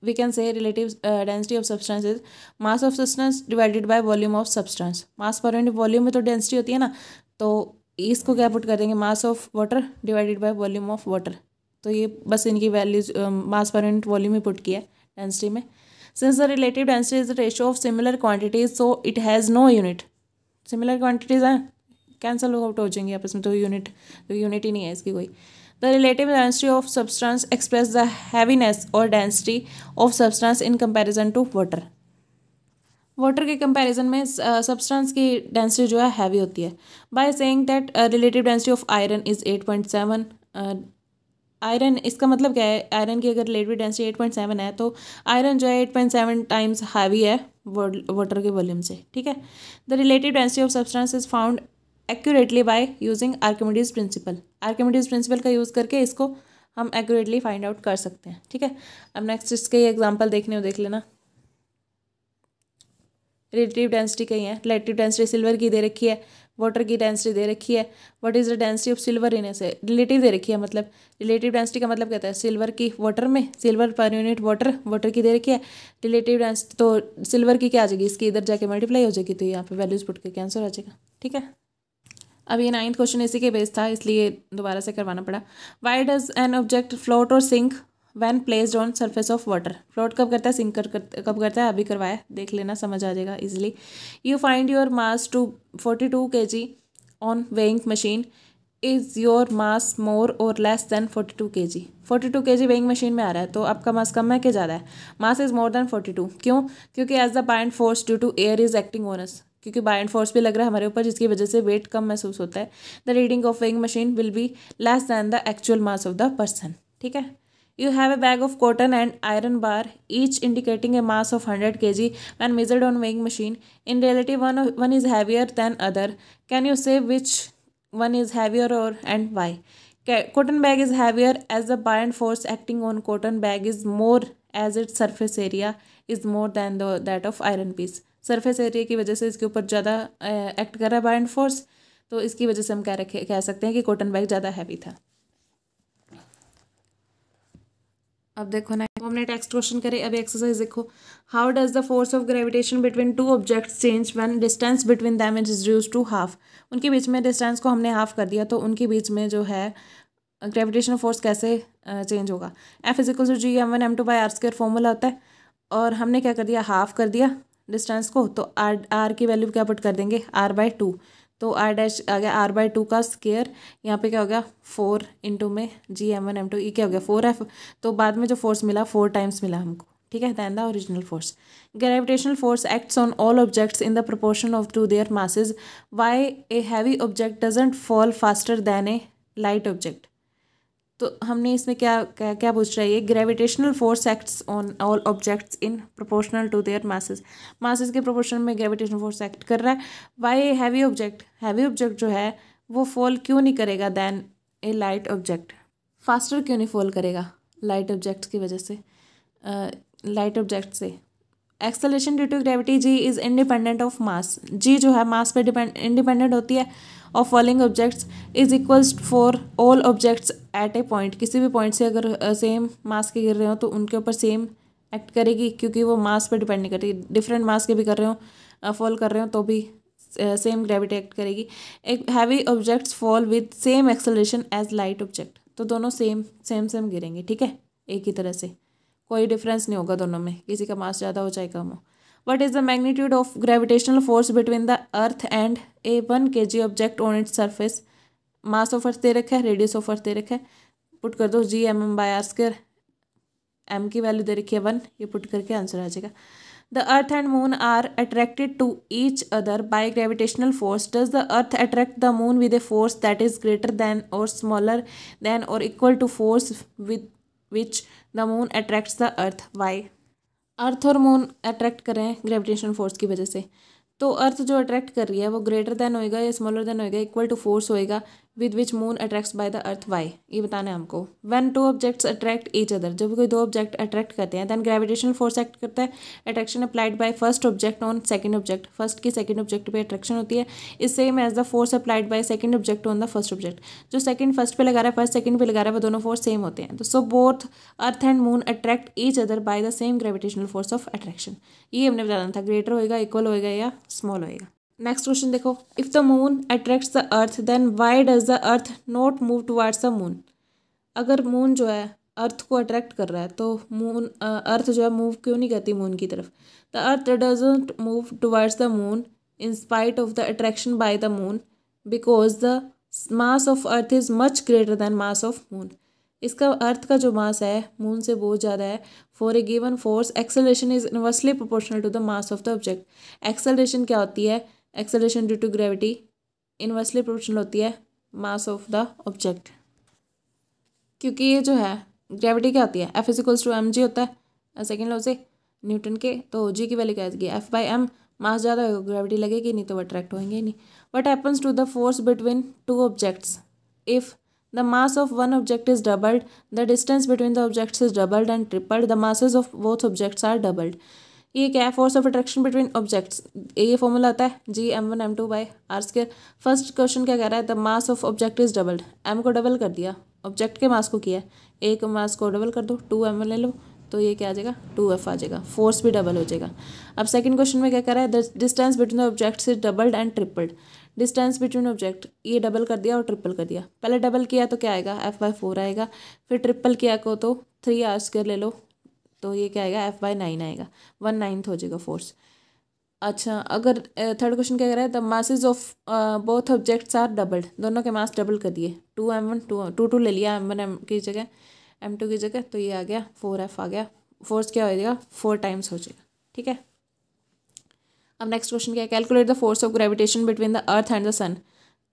We can say relative density of substance is mass of substance divided by volume of substance. Mass per unit volume में तो डेंसिटी होती है ना, तो इसको क्या पुट कर देंगे? Mass of water divided by volume of water. तो ये बस इनकी वैल्यूज मास पर यूनिट वॉल्यूम में पुट किया है डेंसिटी में। Since the relative density is the ratio of similar quantities, so it has no unit. Similar quantities हैं, cancel out हो जाएंगे आपस में, तो यूनिट ही नहीं है इसकी कोई। The relative density of substance express the heaviness or density of substance in comparison to water. Water के कंपैरिजन में सब्सटेंस की डेंसिटी जो है हैवी होती है। By saying that relative density of iron is 8.7। Iron, इसका मतलब क्या है? आयरन की अगर रिलेटिव डेंसिटी 8.7 है, तो आयरन जो है 8.7 टाइम्स हैवी है वाटर के वॉल्यूम से। ठीक है, the relative density of substance is found accurately by using Archimedes principal. Archimedes principal का यूज़ करके इसको हम एक्यूरेटली फाइंड आउट कर सकते हैं। ठीक है, अब नेक्स्ट इसके एग्जाम्पल देखने हो देख लेना। रिलेटिव डेंसिटी कहीं है, रिलेटिव डेंसिटी सिल्वर की दे रखी है, वाटर की डेंसिटी दे रखी है। What is the density of silver in से? रिलेटिव दे रखी है, मतलब रिलेटिव डेंसिटी का मतलब कहता है सिल्वर की वाटर में, सिल्वर पर यूनिट वाटर की दे रखी है। रिलेटिव डेंसिटी तो सिल्वर की क्या आ जाएगी? इसकी इधर जाके मल्टीप्लाई हो जाएगी, तो यहाँ पे वैल्यूज पुट के आंसर आ जाएगा। ठीक है, अब ये 9th क्वेश्चन इसी के बेस था, इसलिए दोबारा से करवाना पड़ा। Why does an object float और sink when placed on surface of water? Float कब करता है, सिंक कब करता है? अभी करवाया, देख लेना, समझ आ जाएगा easily. You find your mass to 42 kg on weighing machine. Is your mass more और less than 42 kg? 42 kg weighing machine में आ रहा है, तो आपका मास कम है कि ज़्यादा है? Mass is more than 42। क्यों? क्योंकि as the buoyant force due to air is acting on us, क्योंकि बाइंड फोर्स भी लग रहा है हमारे ऊपर, जिसकी वजह से वेट कम महसूस होता है। The reading of weighing machine will be less than the actual mass of the person. ठीक है, you have a bag of cotton and iron bar, each indicating a mass of 100 kg when measured on weighing machine. In reality, one is heavier than other. Can you say which one is heavier and why? Cotton bag is heavier as the buoyant force acting on cotton bag is more as its surface area is more than that of iron piece. Surface area की वजह से इसके ऊपर ज़्यादा act कर रहा है buoyant force, तो इसकी वजह से हम कह सकते हैं कि कॉटन बैग ज़्यादा हैवी था। अब देखो ना, तो हमने टेक्स्ट क्वेश्चन करे। अभी एक्सरसाइज देखो, how does the force of gravitation between two objects change when distance between them is reduced to half. उनके बीच में डिस्टेंस को हमने हाफ कर दिया, तो उनके बीच में जो है ग्रेविटेशनल फोर्स कैसे चेंज होगा। F is equal to G M one M two by R square formula होता है, और हमने क्या कर दिया, हाफ कर दिया डिस्टेंस को, तो आर की वैल्यू क्या पुट कर देंगे, आर बाई टू। तो आर डैश आ गया आर बाई टू का स्क्वायर, यहाँ पे क्या हो गया 4 इंटू में G M one M two, ये क्या हो गया 4F। तो बाद में जो फोर्स मिला 4 टाइम्स मिला हमको, ठीक है, than the original force. Gravitational force acts on all objects in the proportion of to their masses. Why a heavy object doesn't fall faster than a light object. तो हमने इसमें क्या क्या, क्या पूछ रहा है ये, gravitational force acts on all objects in proportional to their masses. Masses के प्रोपोर्शन में ग्रेविटेशनल फोर्स एक्ट कर रहा है। वाई हैवी ऑब्जेक्ट जो है वो फॉल क्यों नहीं करेगा than a light object, faster क्यों नहीं फॉल करेगा लाइट ऑब्जेक्ट की वजह से, लाइट ऑब्जेक्ट से। Acceleration due to gravity G is independent of mass. G जो है मास पे इंडिपेंडेंट होती है। Of falling objects is equals for all objects at a point. किसी भी पॉइंट से अगर सेम मास के गिर रहे हो तो उनके ऊपर सेम एक्ट करेगी, क्योंकि वो मास पे डिपेंड नहीं करती। डिफरेंट मास के भी कर रहे हो, फॉल कर रहे हो तो भी सेम ग्रेविटी एक्ट करेगी। एक heavy objects fall with same acceleration as light object. तो दोनों सेम गिरेंगे, ठीक है, एक ही तरह से, कोई डिफरेंस नहीं होगा दोनों में, किसी का मास ज़्यादा हो चाहे कम हो। What is the magnitude of gravitational force between the earth and a 1 kg object on its surface. Mass of earth दे रखा है, रेडियस ऑफ अर्थ दे रखा है, पुट कर दो G M M by R square, M की value दे रखी है 1, ये पुट करके आंसर आ जाएगा। The earth and moon are attracted to each other by gravitational force. Does the earth attract the moon with a force that is greater than or smaller than or equal to force with which the moon attracts the earth. Why. Earth और moon attract कर रहे हैं gravitational force की वजह से, तो अर्थ जो attract कर रही है वो ग्रेटर देन होएगा या स्मॉलर देन होएगा, इक्वल टू फोर्स होएगा with which moon attracts by the earth. Why, ये बताना है हमको। When two objects attract each other, जब कोई दो ऑब्जेक्ट अट्रैक्ट करते हैं, देन ग्रेविटेशनल फोर्स एक्ट करता है। Attraction applied by first object on second object, first की सेकंड ऑब्जेक्ट पे अट्रैक्शन होती है, is same as the force applied by second object on the first object. जो second first पे लगा रहा है, फर्स्ट सेकंड पे लगा रहा है, वो दोनों फोर्स सेम होते हैं। तो so both earth and moon attract each other by the same gravitational force of attraction. ये हमने बताना था, ग्रेटर होएगा, इक्वल होएगा या स्मॉल होएगा। नेक्स्ट क्वेश्चन देखो, if the moon attracts the earth then why does the earth not move towards the moon. अगर मून जो है अर्थ को अट्रैक्ट कर रहा है तो मून अर्थ जो है मूव क्यों नहीं करती मून की तरफ। The earth doesn't move towards the moon in spite of the attraction by the moon because the mass of earth is much greater than mass of moon. इसका अर्थ का जो मास है मून से बहुत ज़्यादा है। For a given force acceleration is inversely proportional to the mass of the object. Acceleration क्या होती है, acceleration due to gravity inversely proportional होती है मास ऑफ द ऑब्जेक्ट, क्योंकि ये जो है ग्रेविटी क्या होती है, F is equals to M G होता है सेकेंड लॉ से न्यूटन के। तो जी की वैल्यू क्या आएगी, एफ बाई एम। मास ज़्यादा होगा ग्रेविटी लगेगी नहीं, तो वो अट्रैक्ट होंगे ही नहीं। What happens to the force between two objects if the mass of one object is doubled, the distance between the objects is doubled and tripled, the masses of both objects are doubled। ये क्या है, force of attraction between objects. ये formula आता है G M one M two by R square. First question क्या कह रहा है, the mass of object is doubled. M को डबल कर दिया, ऑब्जेक्ट के मास को किया, एक मास को डबल कर दो, 2m ले लो, तो ये क्या आ जाएगा 2F आ जाएगा, फोर्स भी डबल हो जाएगा। अब सेकंड क्वेश्चन में क्या कह रहा है, the distance between the objects is doubled and tripled. Distance between object, ये डबल कर दिया और ट्रिपल कर दिया। पहले डबल किया तो क्या आएगा, F/4 आएगा, फिर ट्रिपल किया को तो 3r² ले लो, तो ये क्या आएगा F/9 आएगा, 1/9 हो जाएगा फोर्स। अच्छा, अगर थर्ड क्वेश्चन क्या कह रहा है, the masses of both objects are doubled. दोनों के मास डबल कर दिए, 2m1 2 ले लिया, m1 की जगह m2 की जगह, तो ये आ गया 4F आ गया। फोर्स क्या हो जाएगा 4 टाइम्स हो जाएगा, ठीक है। अब नेक्स्ट क्वेश्चन क्या है, calculate the force of gravitation between the earth and the sun.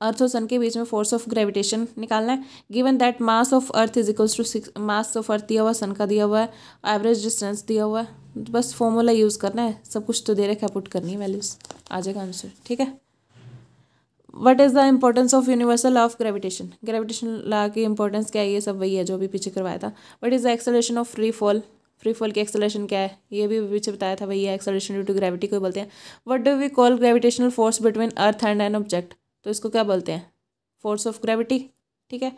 Earth और सन के बीच में फोर्स ऑफ ग्रेविटेशन निकालना है। Given that mass of earth is equals to 6, mass of earth दिया हुआ है, सन का दिया हुआ है, एवरेज डिस्टेंस दिया हुआ है, बस फॉर्मूला यूज़ करना है, सब कुछ तो दे रखा है, पुट करनी है वैल्यूज, आ जाएगा आंसर, ठीक है। What is the importance of universal law of gravitation. Gravitation law की इंपॉर्टेंस क्या है, ये सब वही है जो भी पीछे करवाया था। What is the acceleration of free fall. Free fall की एक्सेलरेशन क्या है, ये भी पीछे बताया था, वही है एक्सेलरेशन ड्यू टू ग्रेविटी को बोलते हैं। What do we call gravitational force between earth and an object. तो इसको क्या बोलते हैं, फोर्स ऑफ ग्रेविटी, ठीक है।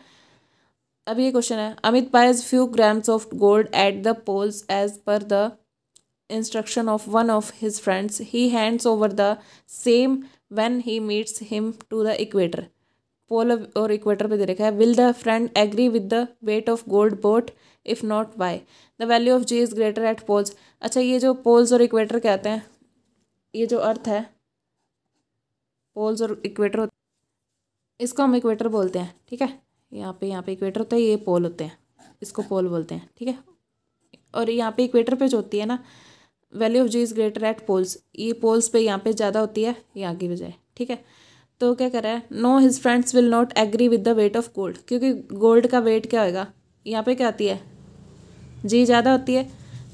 अब ये क्वेश्चन है, Amit buys few grams of gold at the poles as per the instruction of one of his friends, he hands over the same when he meets him to the equator. Pole और equator पे दे रखा है, will the friend agree with the weight of gold bought, if not why, the value of G is greater at poles. अच्छा, ये जो poles और equator कहते हैं, ये जो अर्थ है, पोल्स और इक्वेटर, इसको हम इक्वेटर बोलते हैं, ठीक है। यहाँ पे इक्वेटर होता है, ये पोल होते हैं, इसको पोल बोलते हैं, ठीक है। और यहाँ पे इक्वेटर पे जो होती है ना, value of G is greater at poles, ये पोल्स पे यहाँ पे ज़्यादा होती है यहाँ की बजाय, ठीक है। तो क्या कर रहा है, no his friends will not agree with the weight of gold, क्योंकि गोल्ड का वेट क्या होगा, यहाँ पे क्या आती है, जी ज़्यादा होती है,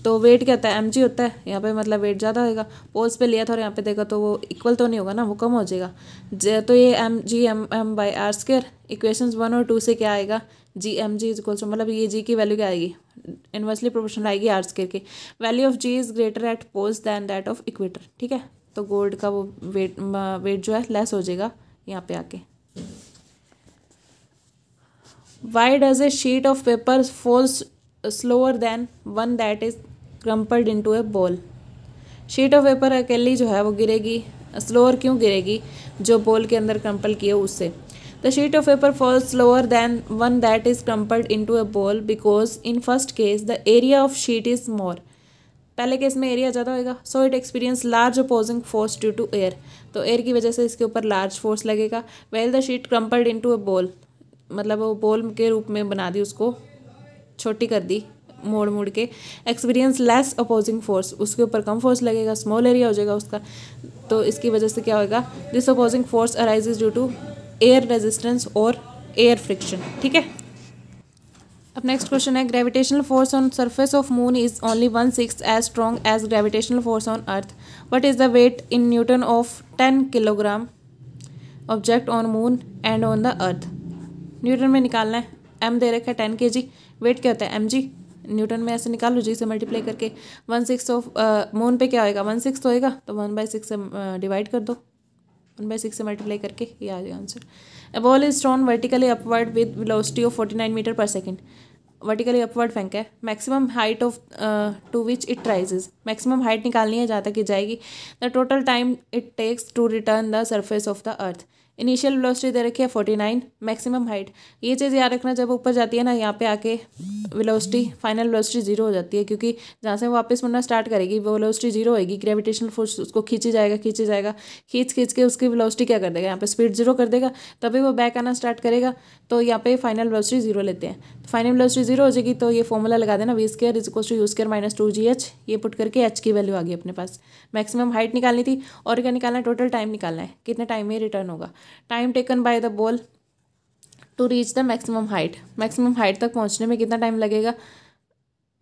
तो वेट क्या होता है, एम जी होता है, यहाँ पे मतलब वेट ज़्यादा होएगा। पोल्स पे लिया था और यहाँ पे देखा तो वो इक्वल तो नहीं होगा ना, वो कम हो जाएगा। तो ये M G M by R square, equations 1 और 2 से क्या आएगा, G M G is equals to, मतलब ये जी की वैल्यू क्या आएगी, इनवर्सली प्रोपोर्शनल आएगी आर स्क्वायर की। Value of G is greater at poles than that of equator, ठीक है। तो गोल्ड का वो वेट जो है लेस हो जाएगा यहाँ पे आके। Why does a sheet of paper falls slower than one that is crumpled into a ball. Sheet of paper अकेली जो है वो गिरेगी, स्लोअर क्यों गिरेगी, जो बॉल के अंदर क्रम्पल किए उससे। The sheet of paper falls slower than one that is crumpled into a ball because in first case the area of sheet is more. पहले केस में एरिया ज़्यादा होएगा, so it experience large opposing force due to air, तो air की वजह से इसके ऊपर लार्ज फोर्स लगेगा। Well the sheet crumpled into a ball, मतलब वो बॉल के रूप में बना दी, उसको छोटी कर दी मोड़ के, एक्सपीरियंस लेस अपोजिंग फोर्स, उसके ऊपर कम फोर्स लगेगा, स्मॉल एरिया हो जाएगा उसका, तो इसकी वजह से क्या होगा, this opposing force arises due to air resistance और एयर फ्रिक्शन, ठीक है। अब नेक्स्ट क्वेश्चन है, gravitational force on surface of moon is only 1/6 as strong as gravitational force on earth, what is the weight in newton of 10 kilogram object on moon and on the earth. Newton में निकालना है, M दे रखा है 10 kg, wait क्या होता है mg, Newton में ऐसे निकालो जी से मल्टीप्लाई करके। 1/6 ऑफ मून पे क्या होएगा, 1/6 होएगा, तो 1/6 से डिवाइड कर दो, 1/6 से मल्टीप्लाई करके ये आ जाएगा answer. A ball is thrown vertically upward with velocity of 49 metre per second, vertically upward फेंका है, maximum height of to which it rises, maximum height निकालनी है जहाँ तक ये जाएगी। The total time it takes to return the surface of the earth, initial velocity दे रखी है 49, मैक्सिमम हाइट, ये चीज़ याद रखना, जब ऊपर जाती है ना यहाँ पे आके वेलोसिटी, फाइनल वेलोसिटी जीरो हो जाती है, क्योंकि जहाँ से वो वापस मुड़ना स्टार्ट करेगी वो वेलोसिटी जीरो होगी, ग्रेविटेशनल फोर्स उसको खींची जाएगा, खींच के उसकी वेलोसिटी क्या कर देगा, यहाँ पे स्पीड जीरो कर देगा, तभी वो बैक आना स्टार्ट करेगा, तो यहाँ पे फाइनल वेलोसिटी जीरो लेते हैं। तो फाइनल वेलोसिटी जीरो हो जाएगी, तो ये फॉर्मूला लगा देना, v square is equal to U square minus 2gh, ये पुट करके h की वैल्यू आ गई अपने पास। मैक्सिमम हाइट निकालनी थी, और क्या निकालना है, टोटल टाइम निकालना है, कितने टाइम में रिटर्न होगा, time taken by the ball to reach the maximum height, maximum height तक पहुंचने में कितना टाइम लगेगा।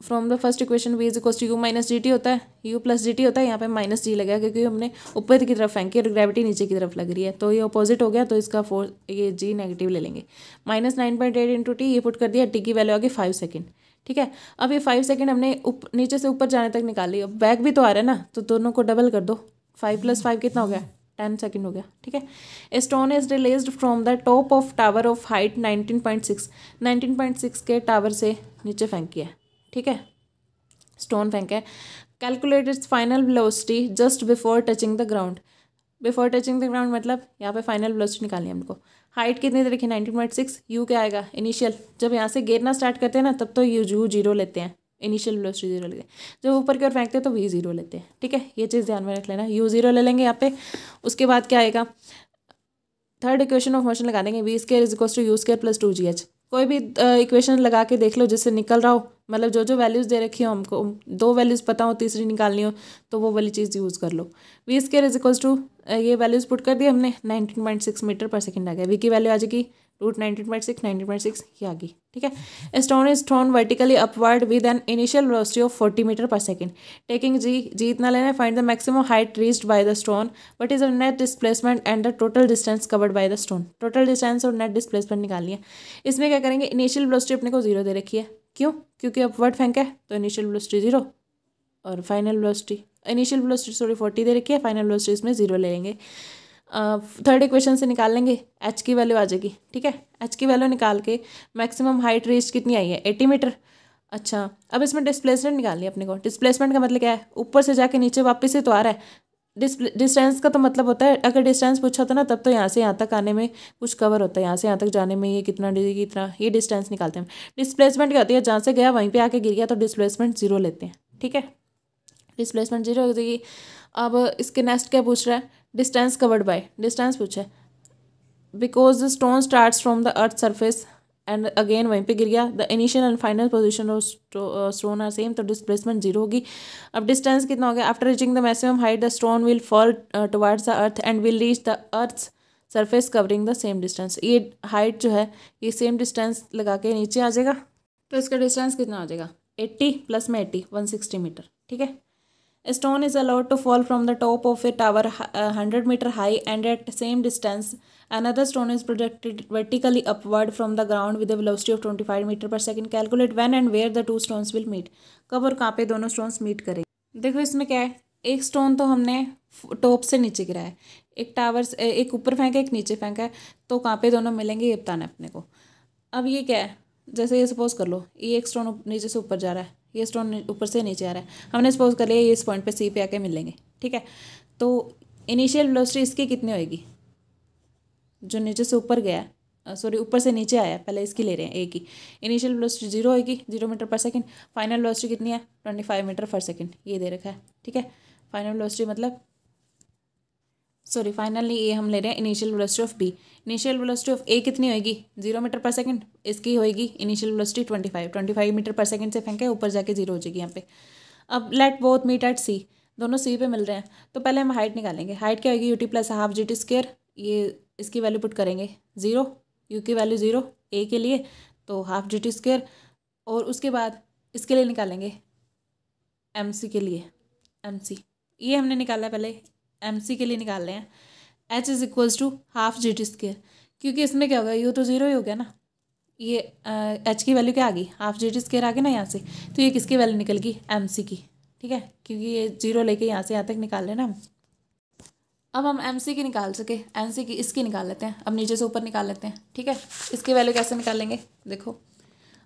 From the first equation v is equal to U minus D T होता है, u प्लस डी टी होता है, यहाँ पे माइनस जी लगेगा क्योंकि हमने ऊपर की तरफ फेंकी और ग्रेविटी नीचे की तरफ लग रही है, तो ये अपोजिट हो गया, तो इसका फोर्स ये जी नेगेटिव ले लेंगे। -9.8 इंटू टी, ये पुट कर दिया, टी की वैल्यू आ गई 5 सेकेंड, ठीक है। अब ये 5 सेकेंड हमने नीचे से ऊपर जाने तक निकाली, अब बैक भी तो आ रहा है ना, तो दोनों को डबल कर दो, 5 + 5 कितना हो गया, 10 सेकेंड हो गया, ठीक है। A stone is released from the top of tower of height 19.6 के टावर से नीचे फेंकी है, ठीक है, स्टोन फेंका है। Calculate its final velocity just before touching the ground, before touching the ground मतलब यहाँ पे फाइनल वेलोसिटी निकालनी है हमको। हाइट कितनी दे रखी है 19.6, यू क्या आएगा इनिशियल, जब यहाँ से गिरना स्टार्ट करते हैं ना तब तो यू जीरो लेते हैं, इनिशियल वेलोसिटी जीरो लेते हैं, जब ऊपर की ओर फेंकते हैं तो वी जीरो लेते हैं, ठीक है, ये चीज़ ध्यान में रख लेना, यू जीरो ले लेंगे यहाँ पे। उसके बाद क्या आएगा, थर्ड इक्वेशन ऑफ मोशन लगा देंगे, v square is equal to U square plus 2gh, कोई भी इक्वेशन लगा के देख लो जिससे निकल रहा हो, मतलब जो वैल्यूज़ दे रखी हो हमको, 2 वैल्यूज़ पता हो, तीसरी निकालनी हो तो वो वाली चीज़ यूज़ कर लो। v square is equal to, ये वैल्यूज़ पुट कर दिए हमने, 19.6 मीटर पर सेकेंड आ गया, v की वैल्यू आ जाएगी √19.6 ये आ गई, ठीक है। A stone is thrown vertically upward with an initial velocity of 40 meter per second, taking G इतना लेना है, find the maximum height reached by the stone, what is the net displacement and the total distance covered by the stone, total distance और net displacement निकालनी है। इसमें क्या करेंगे, initial velocity अपने को 0 दे रखी है, क्यों, क्योंकि अपवर्ड फेंका है तो इनिशियल वेलोसिटी 0, और फाइनल वेलोसिटी, इनिशियल वेलोसिटी 40 दे रखी है, फाइनल वेलोसिटी इसमें 0 ले लेंगे। थर्ड इक्वेशन से निकाल लेंगे, एच की वैल्यू आ जाएगी। ठीक है, एच की वैल्यू निकाल के मैक्सिमम हाइट रीच कितनी आई है 80 मीटर। अच्छा, अब इसमें डिस्प्लेसमेंट निकालनी है अपने को। डिस्प्लेसमेंट का मतलब क्या है, ऊपर से जाके नीचे वापस से तो आ रहा है। डिस्टेंस का तो मतलब होता है, अगर डिस्टेंस पूछा था ना तब तो यहाँ से यहाँ तक आने में कुछ कवर होता है, यहाँ से यहाँ तक जाने में ये कितना डिग्री कितना, ये डिस्टेंस निकालते हैं। डिस्प्लेसमेंट क्या होती है, जहाँ से गया वहीं पे आके गिर गया तो डिस्प्लेसमेंट जीरो लेते हैं। ठीक है, डिस्प्लेसमेंट जीरो हो जाएगी। अब इसके नेक्स्ट क्या पूछ रहा है, डिस्टेंस कवर्ड बाय, डिस्टेंस पूछा है। Because the stone starts from the earth surface and again वहीं पे गिर गया, the initial and final position of stone are same, तो डिस्प्लेसमेंट जीरो होगी। अब डिस्टेंस कितना हो गया, after reaching the maximum height the stone will fall towards the earth and will reach the earth surface covering the same distance. ये height जो है ये सेम डिस्टेंस लगा के नीचे आ जाएगा, तो इसका डिस्टेंस कितना हो जाएगा 80 प्लस में 80 160 मीटर। ठीक है, A stone is allowed to fall from the top of a tower 100 meter high, and at same distance another stone is projected vertically upward from the ground with a velocity of 25 meter per second. Calculate when and where the two stones will meet. कब और कहाँ पे दोनों stones meet करेंगे। देखो इसमें क्या है, एक स्टोन तो हमने टॉप से नीचे गिरा है, एक टावर से एक ऊपर फेंका एक नीचे फेंका है, तो कहाँ पे दोनों मिलेंगे ये बताना है अपने को। अब ये क्या है, जैसे ये सपोज कर लो ये एक स्टोन नीचे से ऊपर जा रहा है, ये स्टोन ऊपर से नीचे आ रहा है, हमने सपोज कर लिया ये इस पॉइंट पे सी पे आके मिलेंगे। ठीक है, तो इनिशियल वेलोसिटी इसकी कितनी होएगी, जो नीचे से ऊपर गया है सॉरी ऊपर से नीचे आया है, पहले इसकी ले रहे हैं एक ही, इनिशियल वेलोसिटी जीरो होएगी 0 metre per second. Final velocity कितनी है 25 मीटर पर सेकंड, ये दे रखा है। ठीक है, फाइनल वेलोसिटी मतलब सॉरी फाइनली ये हम ले रहे हैं initial velocity of B. Initial velocity of A कितनी होएगी 0 मीटर पर सेकंड, इसकी होएगी initial velocity 25 metre per second से फेंके ऊपर जाके जीरो हो जाएगी यहाँ पे। अब लेट बोथ मीट एट सी, दोनों सी पे मिल रहे हैं, तो पहले हम हाइट निकालेंगे। हाइट क्या होगी UT plus half G T square, ये इसकी वैल्यू पुट करेंगे 0, यू की वैल्यू 0 ए के लिए, तो हाफ जी टी स्क्वायर, और उसके बाद इसके लिए निकालेंगे एम सी के लिए, एम सी ये हमने निकाला पहले, एम सी के लिए निकाल रहे हैं। H is equals to half G T square, क्योंकि इसमें क्या होगा यू तो जीरो ही हो गया ना, ये एच की वैल्यू क्या आ गई हाफ जी टी स्क्वायर आ गई ना यहाँ से, तो ये किसकी वैल्यू निकल गई एम सी की। ठीक है, क्योंकि ये जीरो लेके यहाँ से यहाँ तक निकाल रहे हैं ना हम। अब हम एम सी की निकाल सके, एम सी की इसकी निकाल लेते हैं, अब नीचे से ऊपर निकाल लेते हैं। ठीक है, इसकी वैल्यू कैसे निकालेंगे देखो,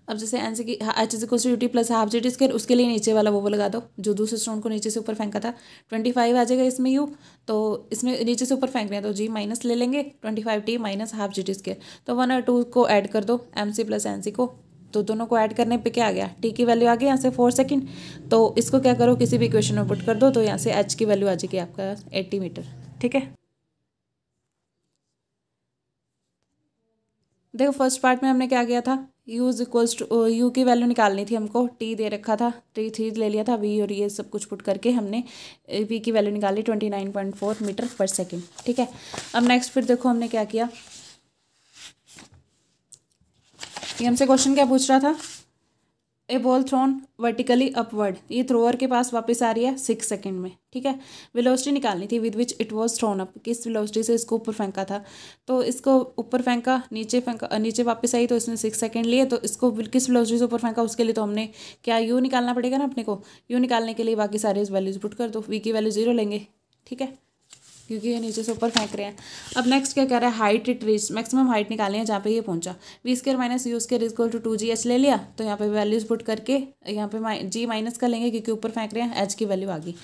अब जैसे एन सी की H is equal to U T plus half G T square, उसके लिए नीचे वाला वो लगा दो जो दूसरे स्टोन को नीचे से ऊपर फेंका था, 25 आ जाएगा इसमें यू, तो इसमें नीचे से ऊपर फेंक रहे हैं तो जी माइनस ले लेंगे 25 T minus half G T square, तो 1 और 2 को ऐड कर दो M C plus N C को, तो दोनों को ऐड करने पे क्या आ गया टी की वैल्यू आ गई यहाँ से 4 सेकंड, तो इसको क्या करो किसी भी इक्वेशन में पुट कर दो, तो यहाँ से एच की वैल्यू आ जाएगी आपका 80 मीटर। ठीक है, देखो फर्स्ट पार्ट में हमने क्या किया था, U is equals to U की वैल्यू निकालनी थी हमको, टी दे रखा था, थ्री ले लिया था, वी और ये सब कुछ पुट करके हमने वी की वैल्यू निकाली 29.4 मीटर पर सेकंड। ठीक है, अब नेक्स्ट फिर देखो हमने क्या किया, ये हमसे क्वेश्चन क्या पूछ रहा था, ए बॉल थ्रोन वर्टिकली अपवर्ड, ये थ्रोअर के पास वापस आ रही है 6 सेकंड में। ठीक है, वेलोसिटी निकालनी थी with which it was thrown up, किस वेलोसिटी से इसको ऊपर फेंका था, तो इसको ऊपर फेंका नीचे वापस आई तो इसने 6 सेकंड लिए, तो इसको किस वेलोसिटी से ऊपर फेंका उसके लिए तो हमने क्या यू निकालना पड़ेगा ना अपने को, यू निकालने के लिए बाकी सारे वैल्यूज पुट कर दो, वी की वैल्यू 0 लेंगे। ठीक है, क्योंकि ये नीचे से ऊपर फेंक रहे हैं। अब नेक्स्ट क्या कह रहा है, height it reach, maximum height निकालनी है जहाँ पे ये पहुंचा, V square minus U square is equal to 2gh ले लिया, तो यहाँ पे वैल्यूज पुट करके यहाँ पे जी माइनस कर लेंगे क्योंकि ऊपर फेंक रहे हैं, एच की वैल्यू आ गई।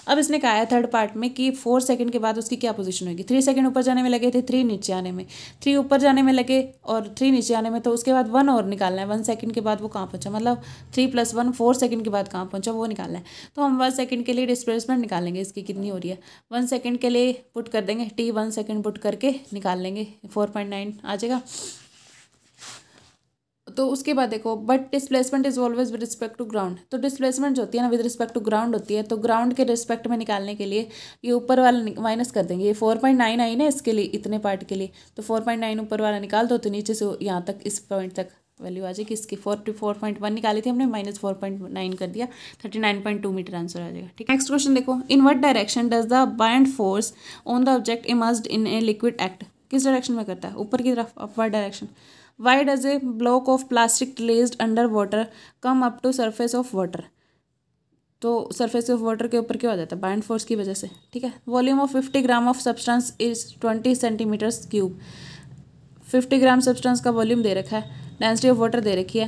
अब इसने कहा है थर्ड पार्ट में कि 4 सेकंड के बाद उसकी क्या पोजीशन होगी, 3 सेकंड ऊपर जाने में लगे थे, 3 नीचे आने में, 3 ऊपर जाने में लगे और 3 नीचे आने में, तो उसके बाद 1 और निकालना है, 1 सेकंड के बाद वो कहाँ पहुंचा, मतलब 3 + 1 4 सेकंड के बाद कहाँ पहुंचा वो निकालना है। तो हम 1 सेकंड के लिए डिस्प्लेसमेंट निकालेंगे, इसकी कितनी हो रही है 1 सेकंड के लिए पुट कर देंगे, टी 1 सेकंड पुट करके निकाल लेंगे 4.9 आ जाएगा। तो उसके बाद देखो but displacement is always with respect to ground, तो डिस्प्लेसमेंट जो होती है ना विद रिस्पेक्ट टू ग्राउंड होती है, तो ग्राउंड के रिस्पेक्ट में निकालने के लिए ये ऊपर वाला माइनस कर देंगे, ये 4.9 आई ना इसके लिए इतने पार्ट के लिए, तो 4.9 ऊपर वाला निकाल दो, तो नीचे से यहाँ तक इस पॉइंट तक वैल्यू आ जाएगी इसकी, 4.1 निकाली थी हमने माइनस 4.9 कर दिया, 39.2 मीटर आंसर आ जाएगा। ठीक, नेक्स्ट क्वेश्चन देखो, in what direction does the buoyant force on the object emerged in a liquid act, किस डायरेक्शन में करता है ऊपर की तरफ, upward direction. Why does a block of plastic placed under water come up to surface of water? तो surface of water के ऊपर क्या हो जाता है, बाइंड फोर्स की वजह से, ठीक है। Volume of 50 gram of substance is 20 centimeters cube. 50 gram substance का वॉल्यूम दे रखा है, डेंसिटी ऑफ वाटर दे रखी है,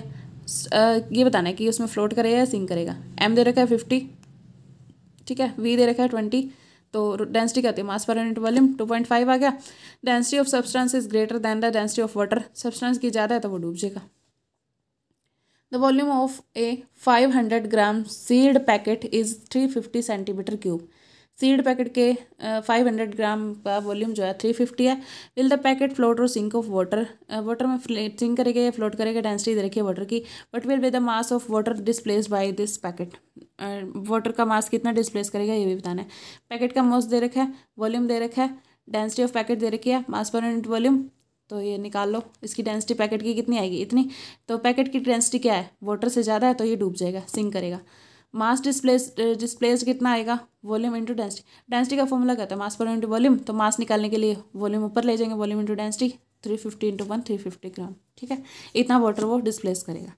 ये बताना है कि उसमें फ्लोट करेगा या सिंक करेगा। एम दे रखा है 50, ठीक है, वी दे रखा है 20, तो डेंसिटी क्या होती है, मास पर यूनिट वॉल्यूम 2.5 आ गया। Density of substance is greater then the density of water, substance की ज़्यादा है तो वो डूब जाएगा। The volume of A 500 gram seed packet is 350 centimetre cube. Seed packet के 500 ग्राम का वॉल्यूम जो है 350 है। विल द पैकेट फ्लोट और सिंक ऑफ वाटर, वाटर में सिंक करेगा या फ्लोट करेगा, डेंसिटी दे रखी है वाटर की। But will be the mass of water displaced by this packet, water का मास कितना डिस्प्लेस करेगा ये भी बताना है। पैकेट का मास दे रखा है, वॉल्यूम दे रखा है, डेंसिटी ऑफ पैकेट दे रखी है, मास पर यूनिट वॉल्यूम, तो ये निकाल लो। इसकी डेंसिटी पैकेट की कितनी आएगी, इतनी। तो पैकेट की डेंसिटी क्या है, वाटर से ज़्यादा है तो ये डूब जाएगा, सिंक करेगा। मास डिस्प्लेस्ड कितना आएगा, वॉल्यूम इंटू डेंसिटी। डेंसिटी का फॉर्मूला कहता है मास पर इंटू वॉल्यूम, तो मास निकालने के लिए वॉल्यूम ऊपर ले जाएंगे, वॉल्यूम इंटू डेंसिटी 350 इंटू 1 350 ग्राम, ठीक है। इतना वाटर वो डिस्प्लेस करेगा।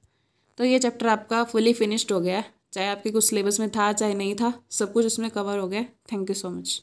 तो ये चैप्टर आपका फुली फिनिश्ड हो गया है, चाहे आपके कुछ सिलेबस में था चाहे नहीं था, सब कुछ इसमें कवर हो गया। Thank you so much.